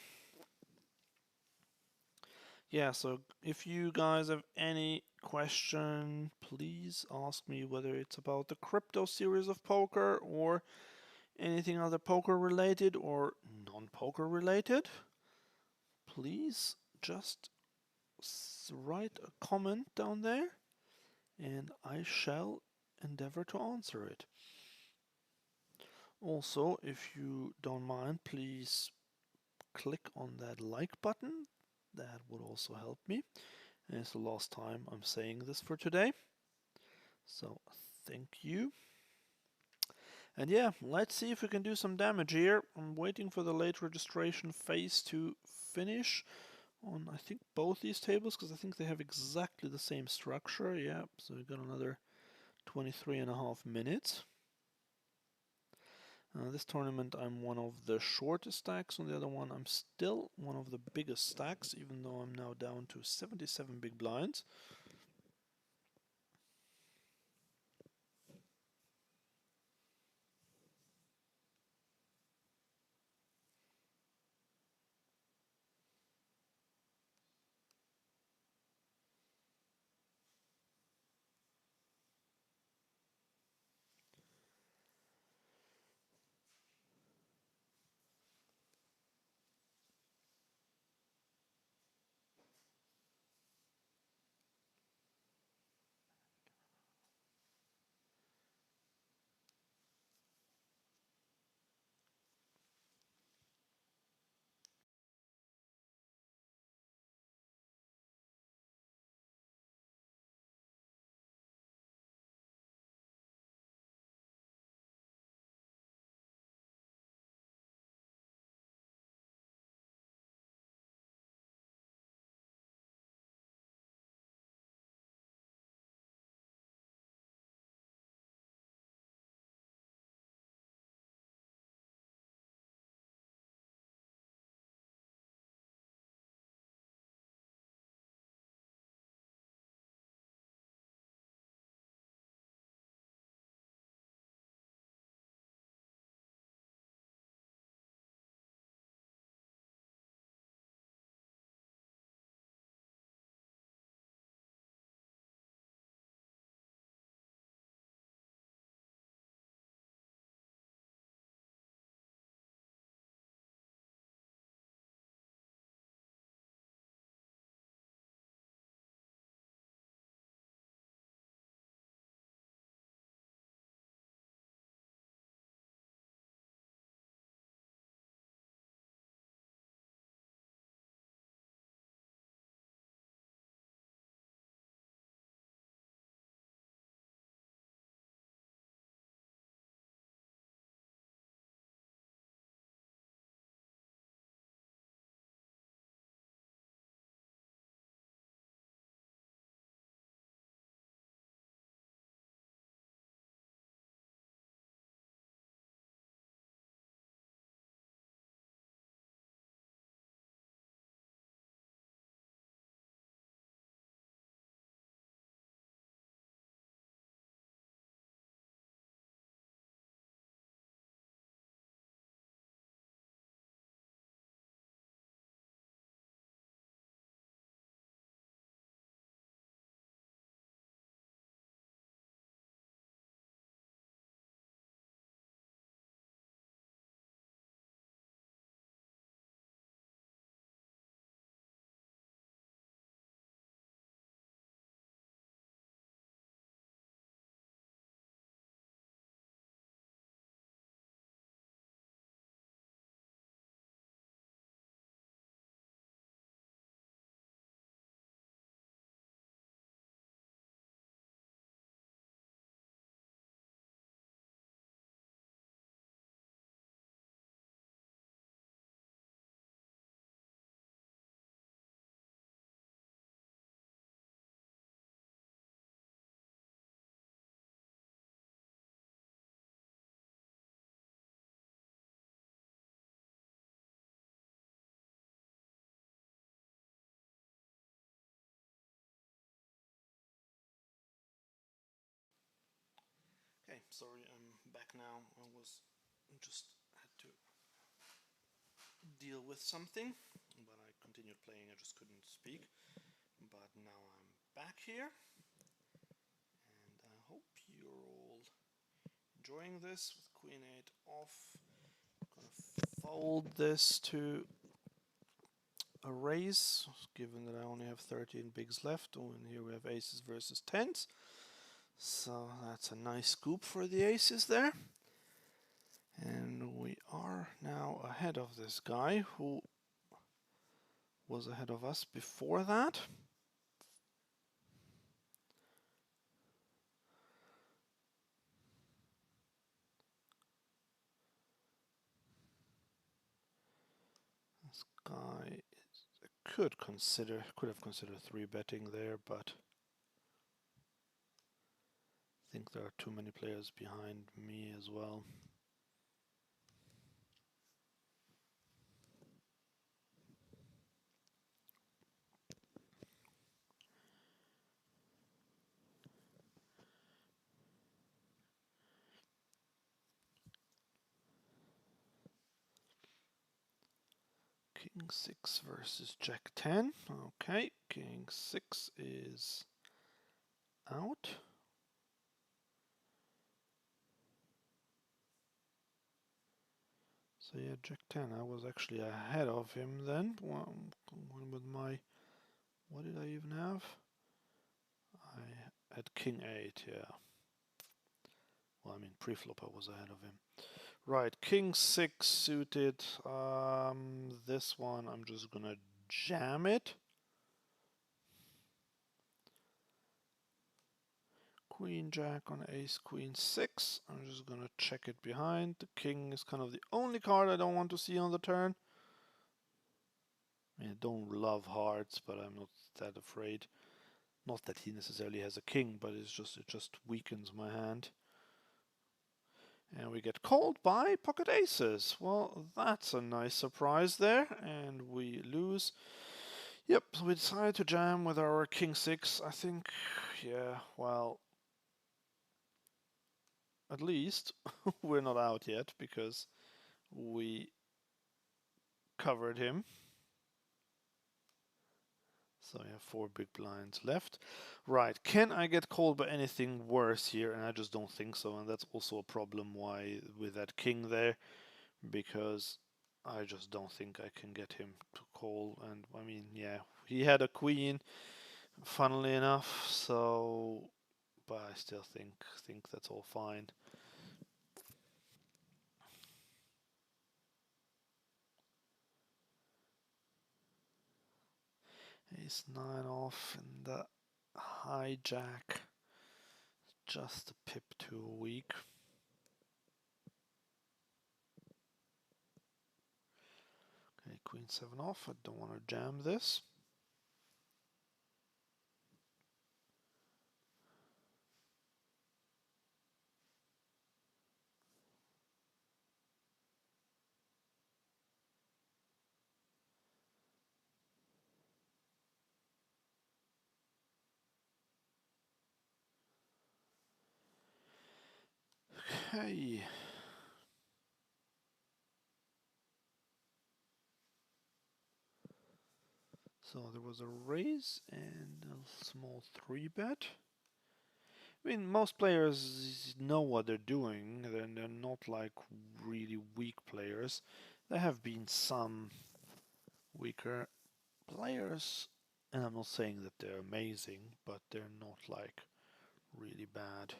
Yeah, so if you guys have any question, please ask me, whether it's about the crypto series of poker or anything other poker related or non-poker related. Please just write a comment down there and I shall endeavor to answer it. Also, if you don't mind, please click on that like button. That would also help me. And it's the last time I'm saying this for today. So thank you. And yeah, let's see if we can do some damage here. I'm waiting for the late registration phase to finish on, I think, both these tables, because I think they have exactly the same structure. Yeah, so we've got another 23.5 minutes. This tournament I'm one of the shortest stacks, on the other one I'm still one of the biggest stacks, even though I'm now down to 77 big blinds. Okay, sorry, I'm back now. I was just had to deal with something, but I continued playing. I just couldn't speak. But now I'm back here, and I hope you're all enjoying this with Queen 8 off. I'm gonna fold this to a raise, given that I only have 13 bigs left. Oh, and here we have aces versus tens. So that's a nice scoop for the aces there. And we are now ahead of this guy who was ahead of us before that. This guy could have considered 3-betting there, but I think there are too many players behind me as well. King 6 versus Jack 10. Okay, King 6 is out. So yeah, Jack 10, I was actually ahead of him then. With my, what did I even have? I had King 8, yeah. Well, I mean, pre-flop I was ahead of him. Right, King 6 suited. This one I'm just gonna jam it. Queen Jack on Ace Queen 6. I'm just gonna check it behind. The King is kind of the only card I don't want to see on the turn. I mean, I don't love hearts, but I'm not that afraid. Not that he necessarily has a king, but it just weakens my hand. And we get called by pocket aces. Well, that's a nice surprise there, and we lose. Yep, so we decided to jam with our king 6. I think, yeah, well, at least we're not out yet because we covered him. So I have 4 big blinds left. Right, can I get called by anything worse here? And I just don't think so, and that's also a problem why with that king there, because I just don't think I can get him to call. And I mean, yeah, he had a queen, funnily enough, so but I still think that's all fine. Ace 9 off and the hijack. Just a pip too weak. Okay, Queen 7 off. I don't want to jam this. Okay. So there was a raise and a small 3-bet. I mean, most players know what they're doing, and they're not like really weak players. There have been some weaker players, and I'm not saying that they're amazing, but they're not like really bad.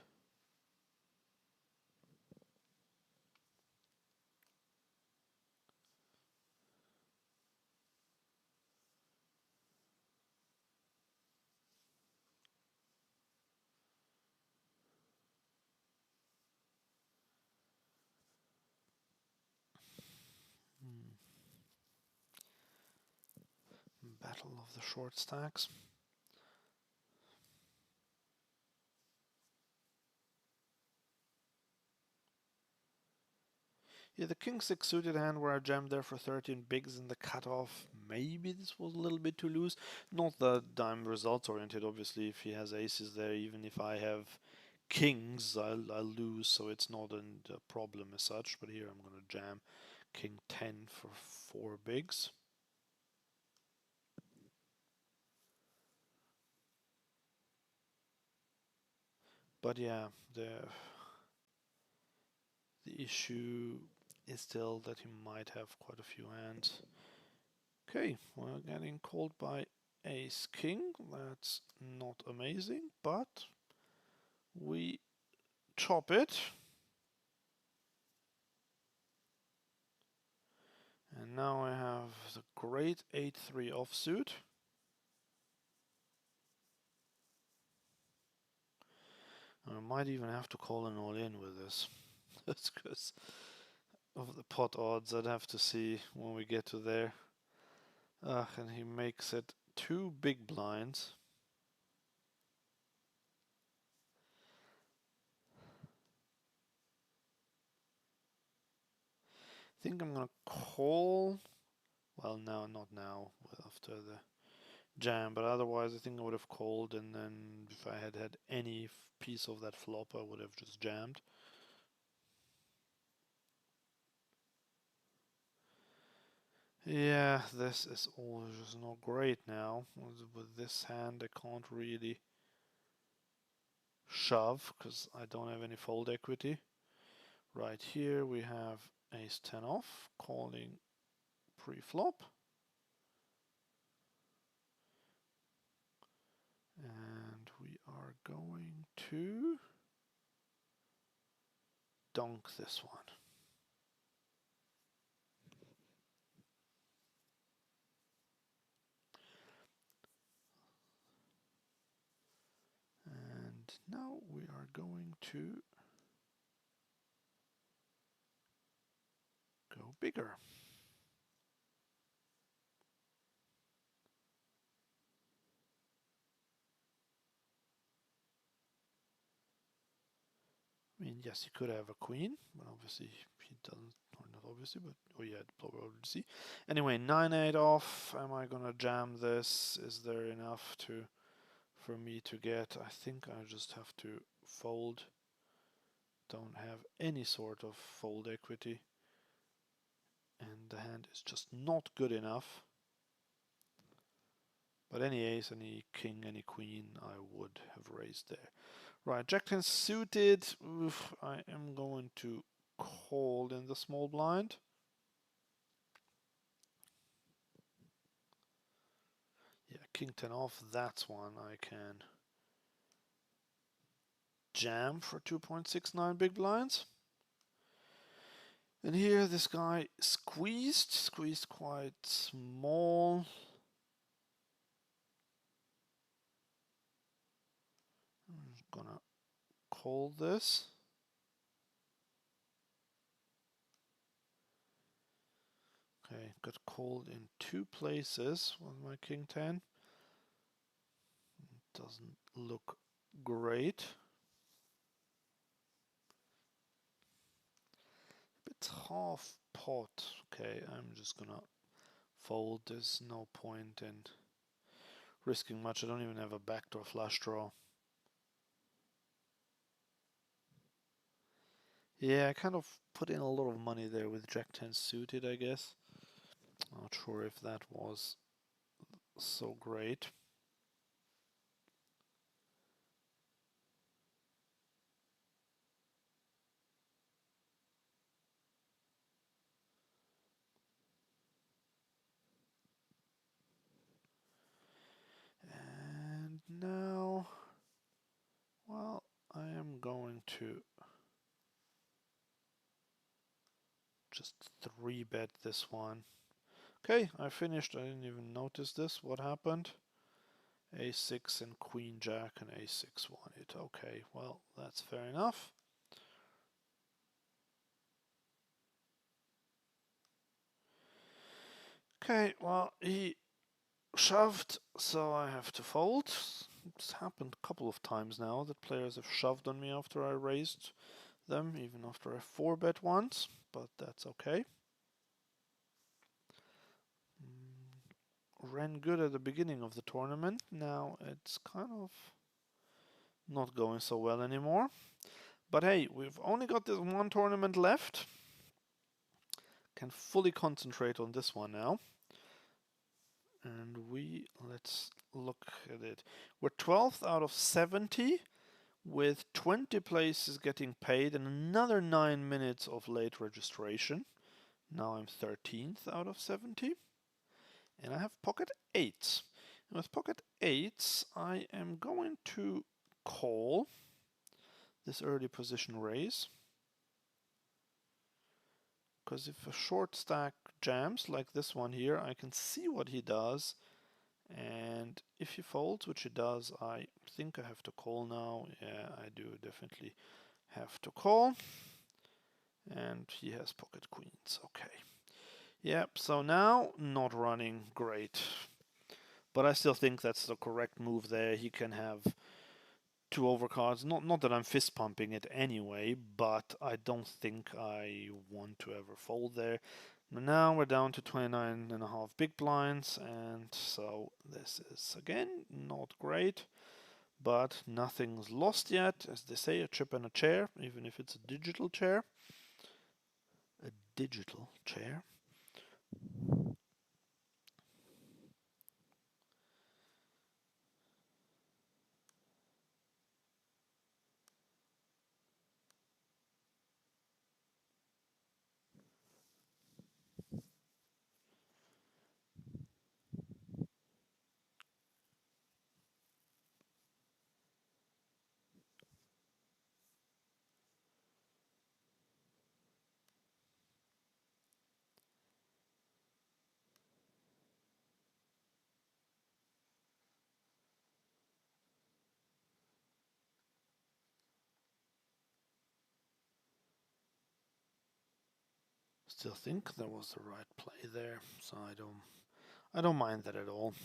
Battle of the short stacks. Yeah, the king 6 suited hand where I jammed there for 13 bigs in the cutoff. Maybe this was a little bit too loose. Not that I'm results oriented, obviously. If he has aces there, even if I have kings, I'll lose, so it's not a problem as such. But here I'm gonna jam king 10 for 4 bigs. But yeah, the issue is still that he might have quite a few hands. Okay, we're getting called by ace king. That's not amazing, but we chop it. And now I have the great 8-3 offsuit. I might even have to call an all-in with this. That's because of the pot odds. I'd have to see when we get to there. And he makes it 2 big blinds. I think I'm gonna call. Well, no, not now. After the jam, but otherwise I think I would have called, and then if I had had any piece of that flop, I would have just jammed. Yeah, this is all just not great now. With this hand, I can't really shove because I don't have any fold equity. Right here we have ace 10 off, calling pre-flop. And we are going to dunk this one. And now we are going to go bigger. I mean, yes, he could have a queen, but obviously he doesn't, or not obviously, but, oh yeah, probably see. Anyway, 9-8 off. Am I gonna jam this? Is there enough for me to get? I think I just have to fold. Don't have any sort of fold equity. And the hand is just not good enough. But any ace, any king, any queen, I would have raised there. Right, Jack 10 suited. Oof, I am going to call in the small blind. Yeah, king 10 off, that's one I can jam for 2.69 big blinds. And here this guy squeezed quite small. I'm just gonna call this. Okay, got called in two places with my king 10. Doesn't look great. It's half pot. Okay, I'm just gonna fold. There's no point in risking much. I don't even have a backdoor flush draw. Yeah, I kind of put in a lot of money there with Jack 10 suited, I guess. Not sure if that was so great. And now, well, I am going to just 3-bet this one. Okay, I finished. I didn't even notice this. What happened? A6 and Queen Jack and A6 won it. Okay, well, that's fair enough. Okay, well, he shoved, so I have to fold. It's happened a couple of times now that players have shoved on me after I raised them, even after I 4-bet once, but that's okay. Ran good at the beginning of the tournament. Now it's kind of not going so well anymore. But hey, we've only got this one tournament left. Can fully concentrate on this one now. And let's look at it. We're 12th out of 70 with 20 places getting paid and another 9 minutes of late registration. Now I'm 13th out of 70. And I have pocket 8s. And with pocket 8s, I am going to call this early position raise. Because if a short stack jams like this one here, I can see what he does. And if he folds, which he does, I think I have to call now. Yeah, I do definitely have to call. And he has pocket queens. Okay. Yep, so now not running great. But I still think that's the correct move there. He can have two overcards. Not that I'm fist pumping it anyway, but I don't think I want to ever fold there. Now we're down to 29.5 big blinds, and so this is again not great, but nothing's lost yet. As they say, a chip and a chair, even if it's a digital chair. A digital chair. still think there was the right play there, so I don't mind that at all.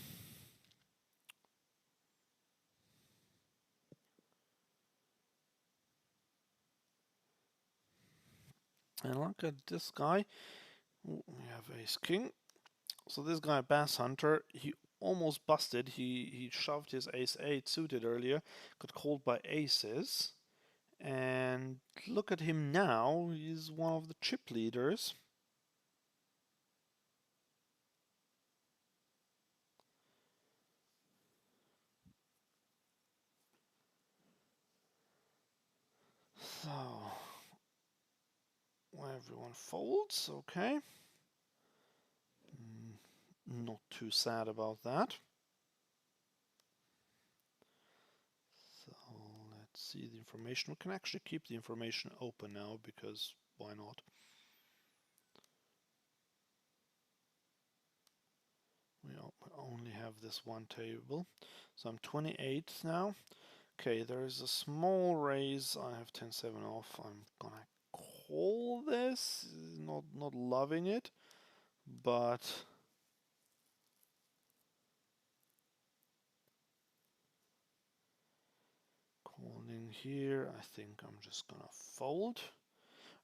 And look at this guy. Ooh, we have ace king. So this guy Bass Hunter, he almost busted. He shoved his ace 8 suited earlier, got called by aces. And look at him now, he's one of the chip leaders. So, everyone folds, okay. Not too sad about that. So, let's see the information. We can actually keep the information open now, because why not? We only have this one table. So I'm 28th now. Okay, there is a small raise. I have 10-7 off. I'm gonna call this. Not loving it, but calling here. I think I'm just gonna fold.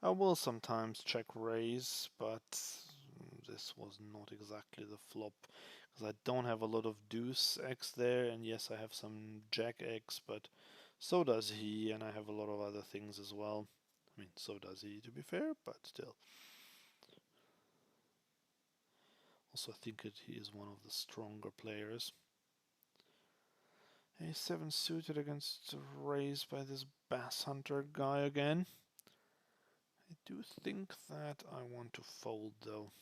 I will sometimes check raise, but this was not exactly the flop because I don't have a lot of deuce X there, and yes, I have some jack X, but so does he, and I have a lot of other things as well. I mean, so does he, to be fair, but still. Also, I think he is one of the stronger players. A7 suited against raise by this Bass Hunter guy again. I do think that I want to fold though.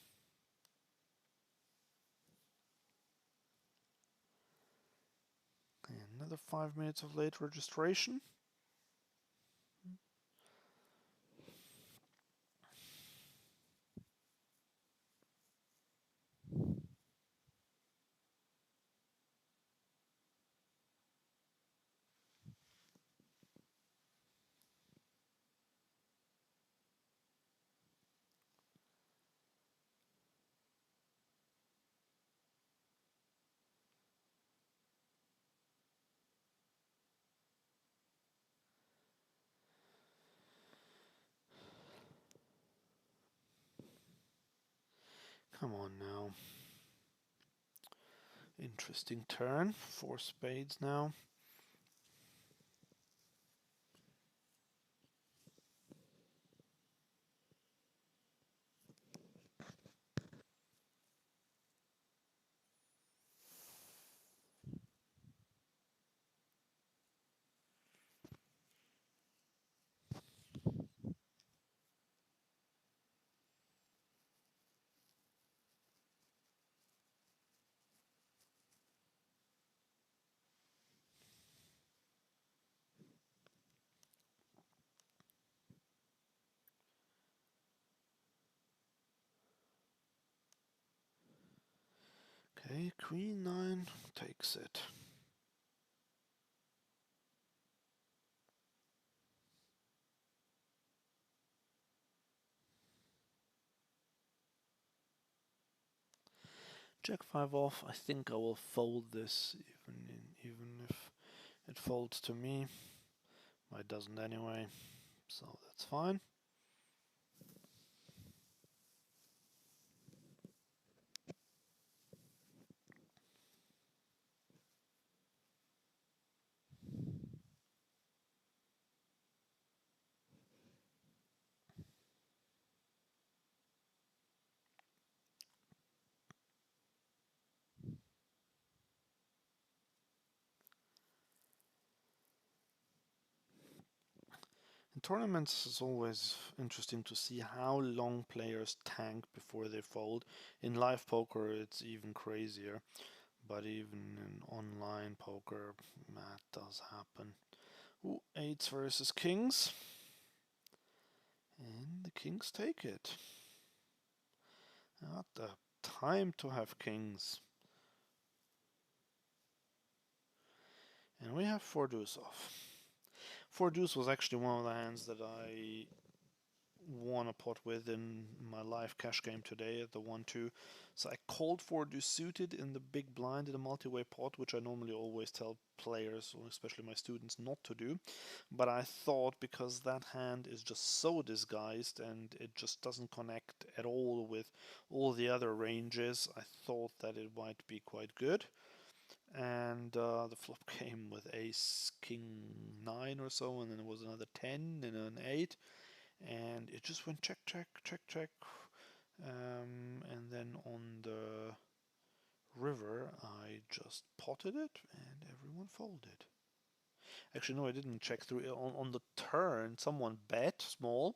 Another 5 minutes of late registration. Come on now. Interesting turn. 4 spades now. Okay, Queen 9 takes it. Jack 5 off. I think I will fold this even if it folds to me. It doesn't anyway, so that's fine. In tournaments, it's always interesting to see how long players tank before they fold. In live poker, it's even crazier, but even in online poker, that does happen. Ooh, 8s versus kings. And the kings take it. Not the time to have kings. And we have 4 deuce off. 4 deuce was actually one of the hands that I won a pot with in my live cash game today at the 1-2. So I called for do suited in the big blind in a multi-way pot, which I normally always tell players, or especially my students, not to do. But I thought because that hand is just so disguised and it just doesn't connect at all with all the other ranges, I thought that it might be quite good. And the flop came with ace king 9 or so, and then it was another 10 and an 8, and it just went check, check, check, check. And then on the river, I just potted it, and everyone folded. Actually, no, I didn't check through. On the turn, someone bet small,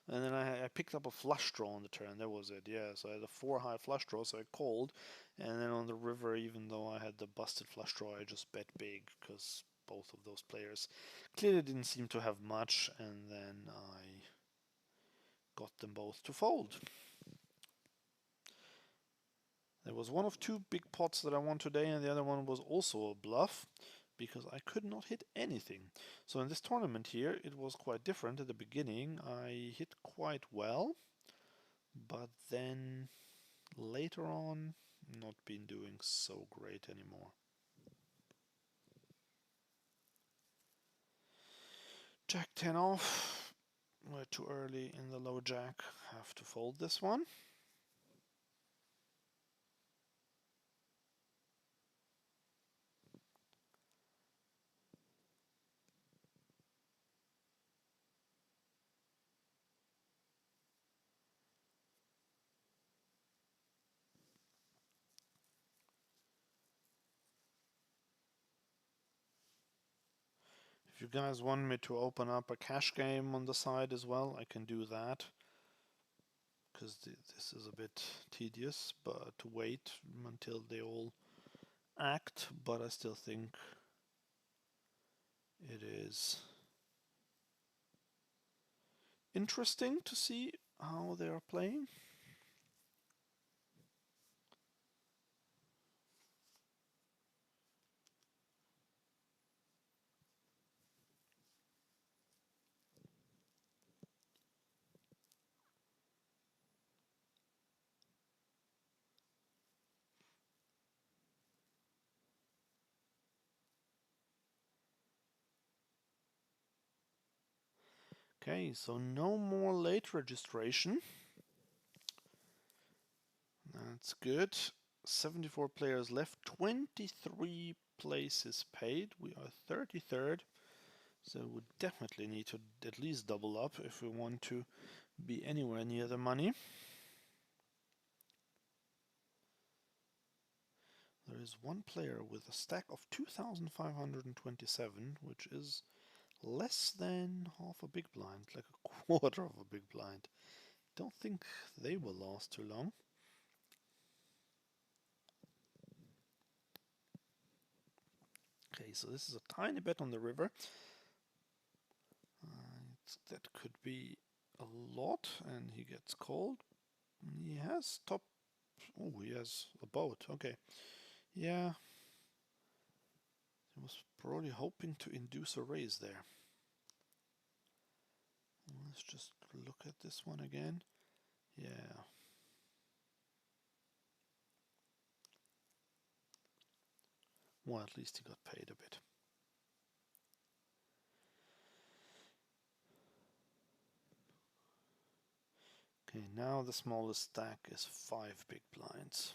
and then I picked up a flush draw on the turn. That was it. Yeah, so I had a 4 high flush draw, so I called. And then on the river, even though I had the busted flush draw, I just bet big because both of those players clearly didn't seem to have much, and then I got them both to fold. There was one of two big pots that I won today, and the other one was also a bluff because I could not hit anything. So in this tournament here, it was quite different. At the beginning, I hit quite well, but then later on, not been doing so great anymore. Jack 10 off. We're too early in the low jack. Have to fold this one. If you guys want me to open up a cash game on the side as well, I can do that. Because this is a bit tedious, but to wait until they all act, but I still think it is interesting to see how they are playing. Okay, so no more late registration. That's good. 74 players left, 23 places paid. We are 33rd, so we definitely need to at least double up if we want to be anywhere near the money. There is one player with a stack of 2,527, which is less than half a big blind, like a quarter of a big blind. Don't think they will last too long. Okay, so this is a tiny bet on the river. That could be a lot, and he gets called. He has top. Oh, he has a boat. Okay. Yeah. He was probably hoping to induce a raise there. Let's just look at this one again. Yeah. Well, at least he got paid a bit. Okay, now the smallest stack is 5 big blinds.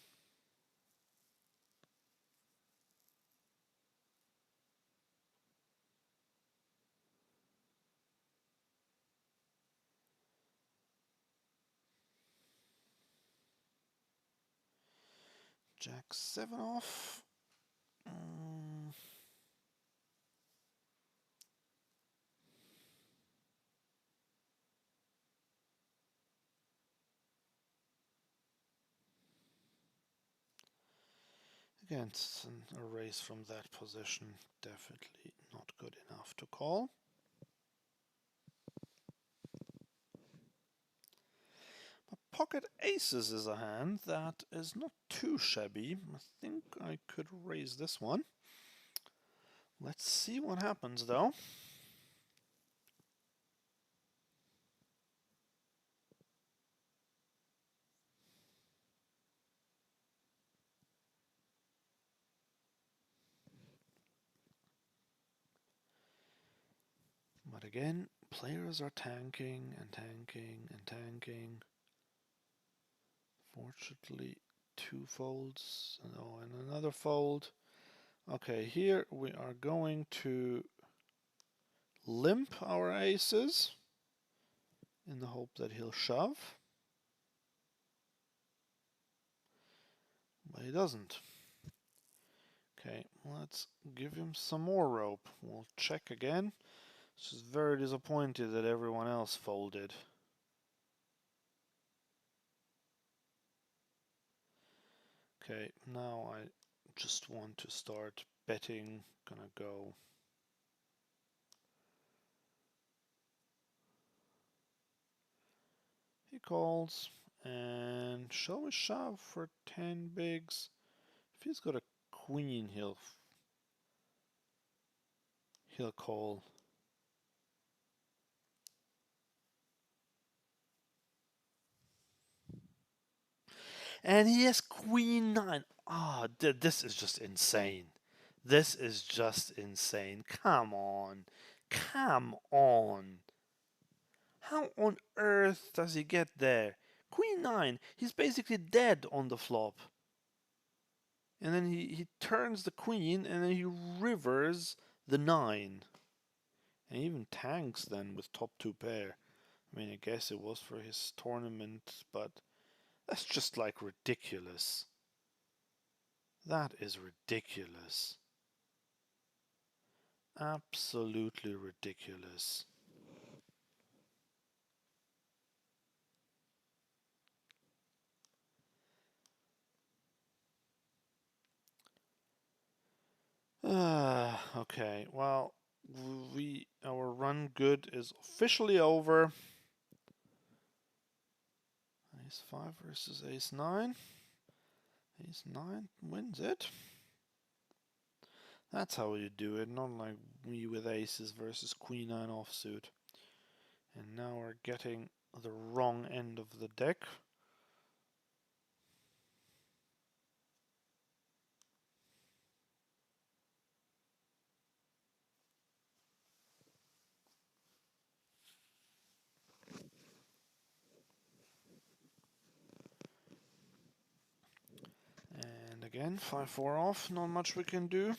Jack 7 off. Against a raise from that position, definitely not good enough to call. But pocket aces is a hand that is not too shabby. I think I could raise this one. Let's see what happens though. But again, players are tanking and tanking and tanking. Fortunately, 2 folds. Oh, and another fold. Okay, here we are going to limp our aces in the hope that he'll shove. But he doesn't. Okay, let's give him some more rope. We'll check again. She's very disappointed that everyone else folded. Okay, now I just want to start betting. Gonna go. He calls. And shall we shove for 10 bigs? If he's got a queen, he'll call. And he has queen 9. Ah, this is just insane. This is just insane. Come on. Come on. How on earth does he get there? Queen 9. He's basically dead on the flop. And then he turns the queen and then he rivers the 9. And he even tanks then with top 2 pair. I mean, I guess it was for his tournament, but that's just like ridiculous. That is ridiculous. Absolutely ridiculous. Okay, well, our run good is officially over. Ace 5 versus Ace 9. Ace 9 wins it. That's how you do it, not like me with aces versus Queen 9 offsuit. And now we're getting the wrong end of the deck. And again, 5-4 off, not much we can do.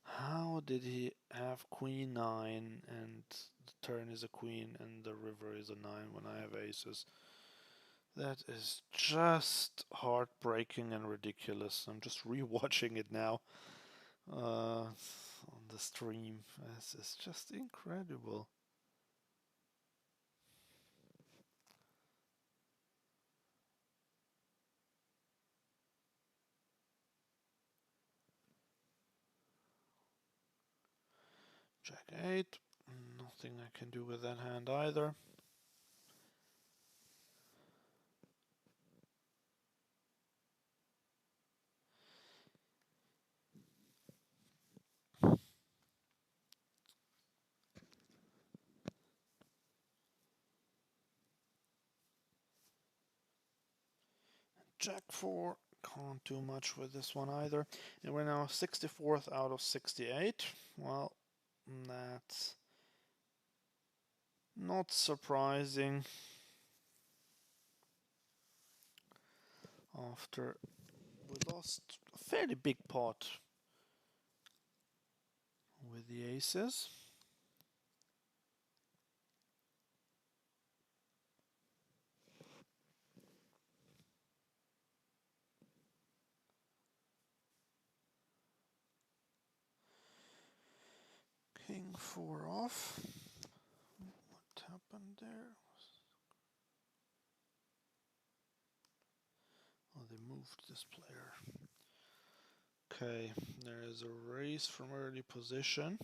How did he have Queen 9 and the turn is a queen and the river is a 9 when I have aces? That is just heartbreaking and ridiculous. I'm just rewatching it now on the stream. This is just incredible. Jack 8. Nothing I can do with that hand either. Jack 4. Can't do much with this one either. And we're now 64th out of 68. Well, that's not surprising. After we lost a fairly big pot with the aces. King 4 off. What happened there? Oh, they moved this player. Okay, there is a raise from early position.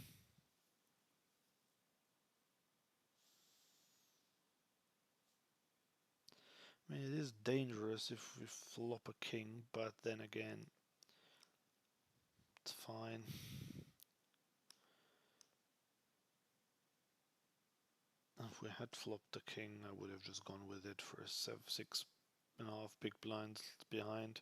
I mean, it is dangerous if we flop a king, but then again, it's fine. If we had flopped the king, I would have just gone with it for 6.5 big blinds behind.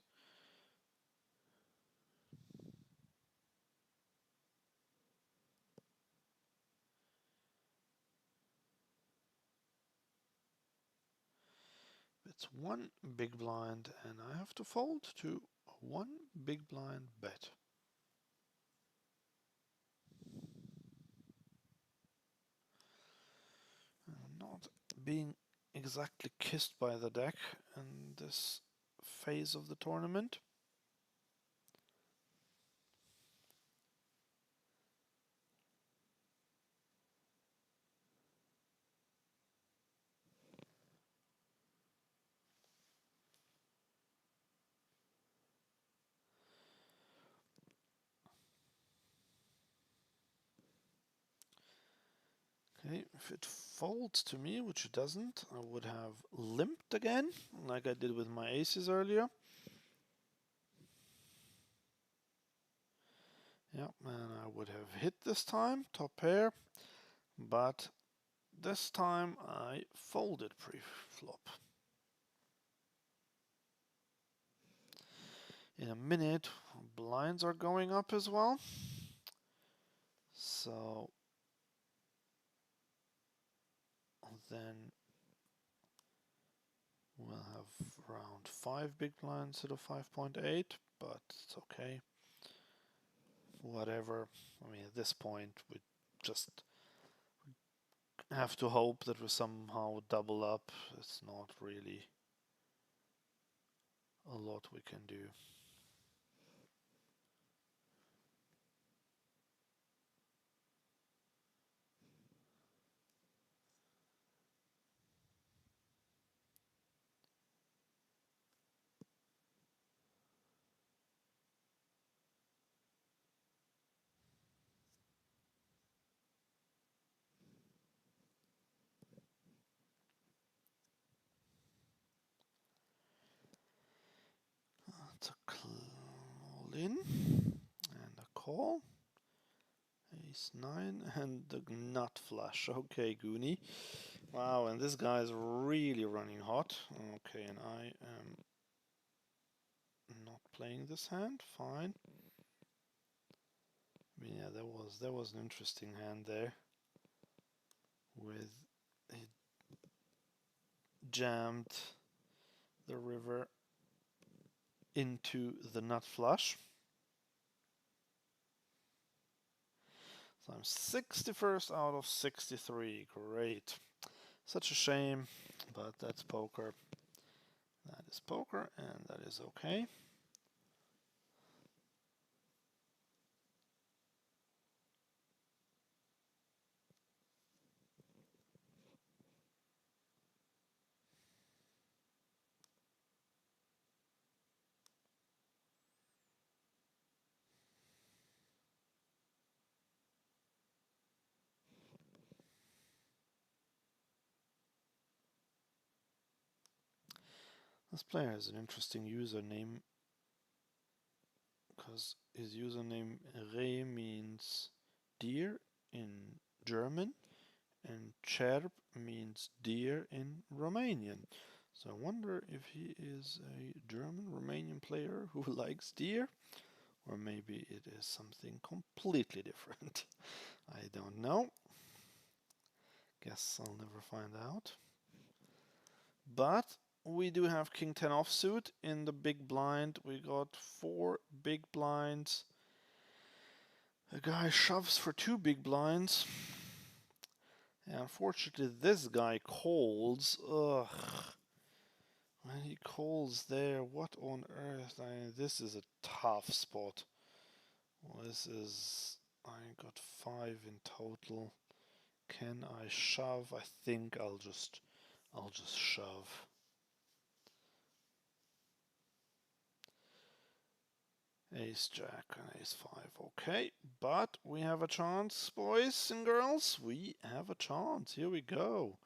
That's one big blind, and I have to fold to one big blind bet. Not being exactly kissed by the deck in this phase of the tournament. Okay, if it folds to me, which it doesn't, I would have limped again, like I did with my aces earlier. Yep, and I would have hit this time, top pair, but this time I folded pre-flop. In a minute, blinds are going up as well. So then we'll have around 5 big blinds instead of 5.8, but it's okay. Whatever. I mean, at this point, we just have to hope that we somehow double up. It's not really a lot we can do. It's a call in and a call. Ace 9 and the nut flush. Okay, Goonie. Wow, and this guy is really running hot. Okay, and I am not playing this hand. Fine. I mean, yeah, that was an interesting hand there. With it jammed the river into the nut flush. So I'm 61st out of 63. Great. Such a shame, but that's poker. That is poker, and that is okay. This player has an interesting username because his username Re means deer in German and Cerb means deer in Romanian. So I wonder if he is a German-Romanian player who likes deer, or maybe it is something completely different. I don't know. Guess I'll never find out. But we do have King 10 offsuit in the big blind. We got 4 big blinds. The guy shoves for 2 big blinds. And unfortunately, this guy calls. Ugh. When he calls there, what on earth? I mean, this is a tough spot. Well, this is. I got 5 in total. Can I shove? I think I'll just shove. Ace Jack and Ace 5. Okay, but we have a chance, boys and girls. We have a chance. Here we go.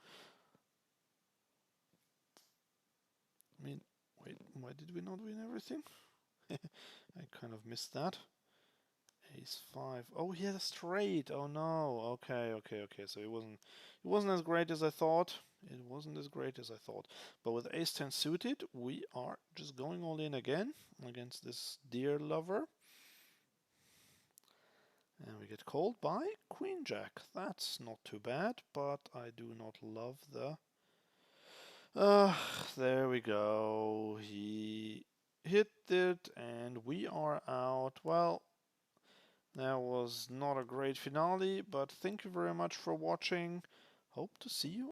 I mean, wait, why did we not win everything? I kind of missed that. Ace 5. Oh, he had a straight. Oh no. Okay. So it wasn't as great as I thought. It wasn't as great as I thought. But with Ace 10 suited, we are just going all in again against this deer lover. And we get called by Queen Jack. That's not too bad, but I do not love the Uh, there we go. He hit it and we are out. Well, that was not a great finale, but thank you very much for watching. Hope to see you